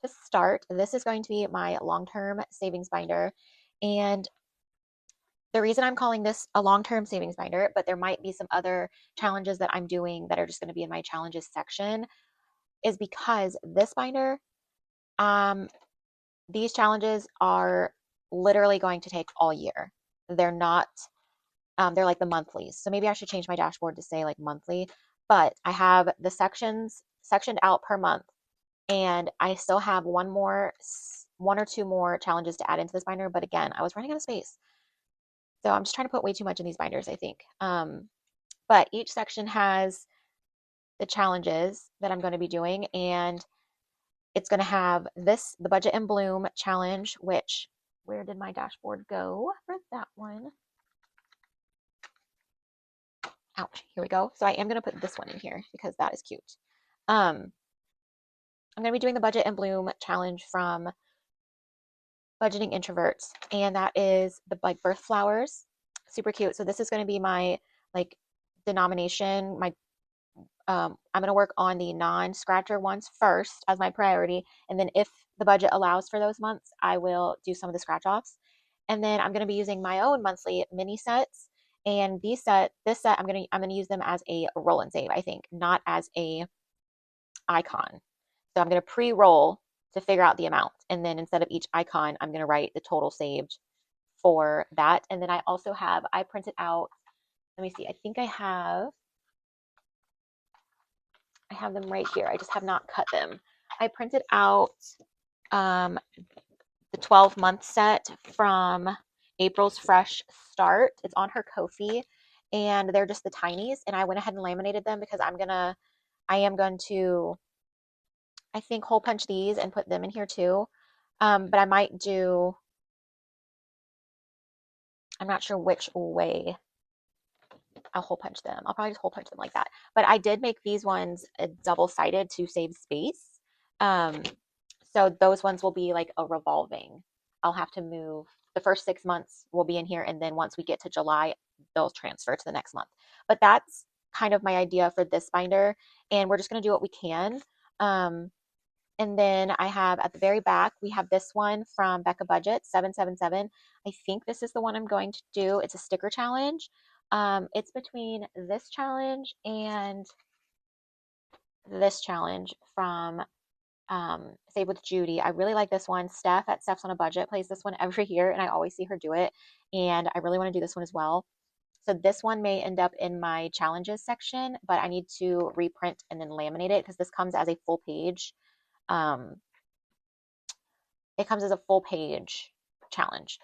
to start. This is going to be my long-term savings binder, and the reason I'm calling this a long-term savings binder, but there might be some other challenges that I'm doing that are just going to be in my challenges section, is because this binder, these challenges are literally going to take all year. They're not, they're like the monthlies. So maybe I should change my dashboard to say like monthly, but I have the sections sectioned out per month, and I still have one or two more challenges to add into this binder. But again, I was running out of space. So I'm just trying to put way too much in these binders, I think. But each section has the challenges that I'm going to be doing, and it's going to have the Budget and Bloom challenge, which, where did my dashboard go for that one? Ouch, here we go. So I am going to put this one in here because that is cute. Um, I'm going to be doing the Budget and Bloom challenge from Budgeting Introverts, and that is the like birth flowers. Super cute. So this is going to be my like denomination, my I'm going to work on the non-scratcher ones first as my priority. And then if the budget allows for those months, I will do some of the scratch offs. And then I'm going to be using my own monthly mini sets. And this set, I'm going to use them as a roll and save, I think, not as a icon. So I'm going to pre-roll to figure out the amount. And then instead of each icon, I'm going to write the total saved for that. And then I printed out, let me see, I think I have them right here. I just have not cut them. I printed out um, the 12-month set from April's Fresh Start. It's on her Ko-fi, and they're just the tinies. And I went ahead and laminated them because I am going to, I think, hole punch these and put them in here too. But I might do, I'm not sure which way I'll hole punch them. I'll probably just hole punch them like that. But I did make these ones double-sided to save space. Um, so those ones will be like a revolving. I'll have to move. The first 6 months will be in here, and then once we get to July, they'll transfer to the next month. But that's kind of my idea for this binder, and we're just going to do what we can. And then I have at the very back, we have this one from Becca Budget, 777. I think this is the one I'm going to do. It's a sticker challenge. It's between this challenge and this challenge from Save with Judy. I really like this one. Steph at Steph's on a Budget plays this one every year, and I always see her do it. And I really want to do this one as well. So this one may end up in my challenges section, but I need to reprint and then laminate it because this comes as a full page. Um, it comes as a full page challenge.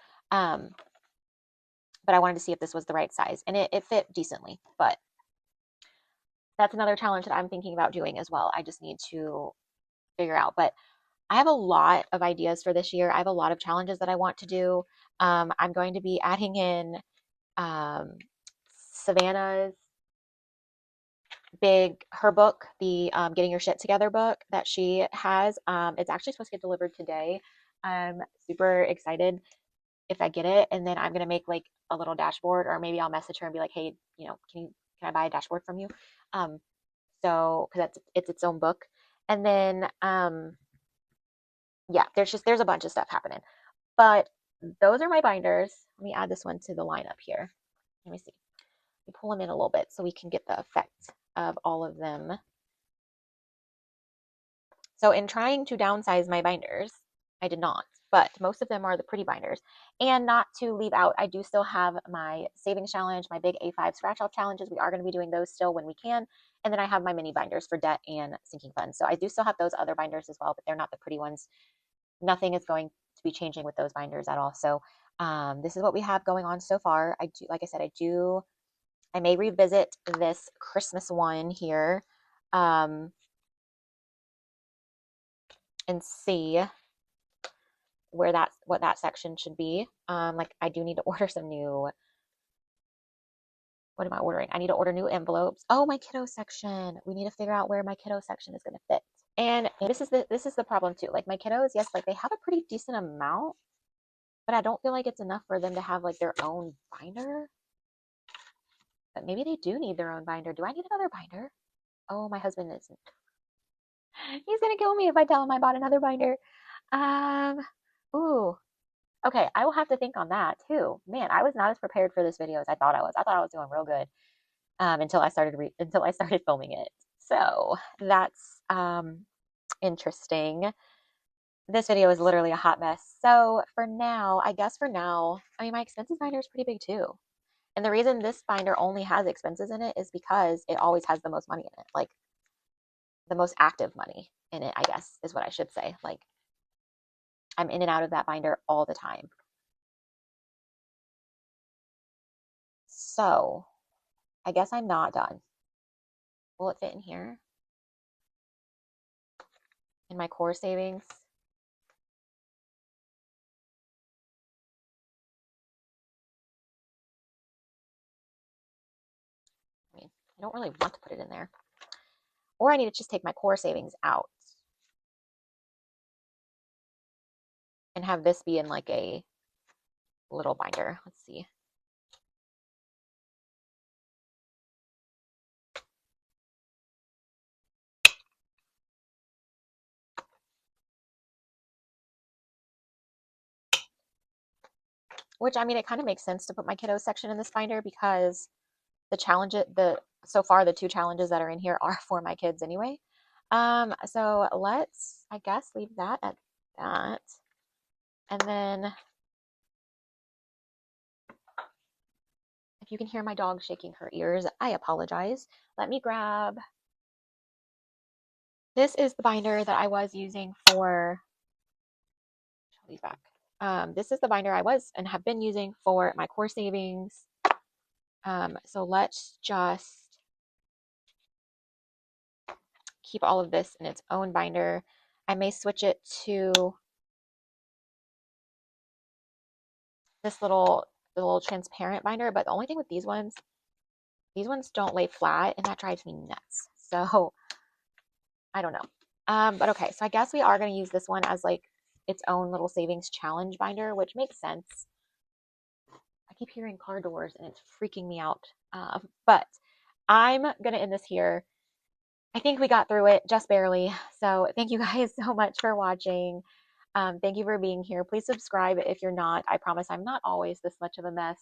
But I wanted to see if this was the right size, and it fit decently. But that's another challenge that I'm thinking about doing as well. I just need to figure out. But I have a lot of ideas for this year. I have a lot of challenges that I want to do. I'm going to be adding in Savannah's her book, the Getting Your Shit Together book that she has. It's actually supposed to get delivered today. I'm super excited if I get it, and then I'm gonna make like a little dashboard, or maybe I'll message her and be like, hey, can I buy a dashboard from you? So because it's its own book, and then yeah, there's a bunch of stuff happening. But those are my binders. Let me add this one to the lineup here. Let me see. Let me pull them in a little bit so we can get the effect of all of them. So in trying to downsize my binders, I did not, but most of them are the pretty binders. And not to leave out, I do still have my savings challenge, my big A5 scratch off challenges. We are going to be doing those still when we can. And then I have my mini binders for debt and sinking funds. So I do still have those other binders as well, but they're not the pretty ones. Nothing is going to be changing with those binders at all. So this is what we have going on so far. I do, like I said, I may revisit this Christmas one here and see what that section should be. Like I do need to order some new, what am I ordering? I need to order new envelopes. Oh, my kiddo section. We need to figure out where my kiddo section is going to fit. And this is the problem too. Like my kiddos, yes, like they have a pretty decent amount, but I don't feel like it's enough for them to have like their own binder. But maybe they do need their own binder. Do I need another binder? Oh, my husband isn't. He's gonna kill me if I tell him I bought another binder. Um, ooh. Okay, I will have to think on that too. Man, I was not as prepared for this video as I thought I was. I thought I was doing real good until I started filming it. So that's interesting. this video is literally a hot mess. So for now, I guess for now, I mean, my expenses binder is pretty big too. And the reason this binder only has expenses in it is because it always has the most money in it, like the most active money in it, I guess is what I should say. Like I'm in and out of that binder all the time. So I guess I'm not done. Will it fit in here? In my core savings? I mean, I don't really want to put it in there. Or I need to just take my core savings out and have this be in like a little binder. Let's see. Which, I mean, it kind of makes sense to put my kiddos section in this binder because so far the two challenges that are in here are for my kids anyway. So let's, I guess, leave that at that. And then if you can hear my dog shaking her ears, I apologize. Let me grab, this is the binder that I was using for, show these back. This is the binder I was and have been using for my core savings. So let's just keep all of this in its own binder. I may switch it to this the little transparent binder, but the only thing with these ones don't lay flat and that drives me nuts. So I don't know. But okay, so I guess we are going to use this one as like its own little savings challenge binder, which makes sense. I keep hearing car doors and it's freaking me out. But I'm going to end this here. I think we got through it just barely. So thank you guys so much for watching. Thank you for being here. Please subscribe if you're not. I promise I'm not always this much of a mess.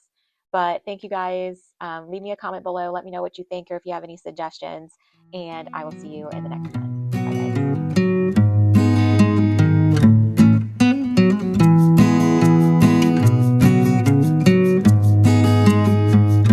But thank you guys. Leave me a comment below. Let me know what you think or if you have any suggestions. And I will see you in the next one.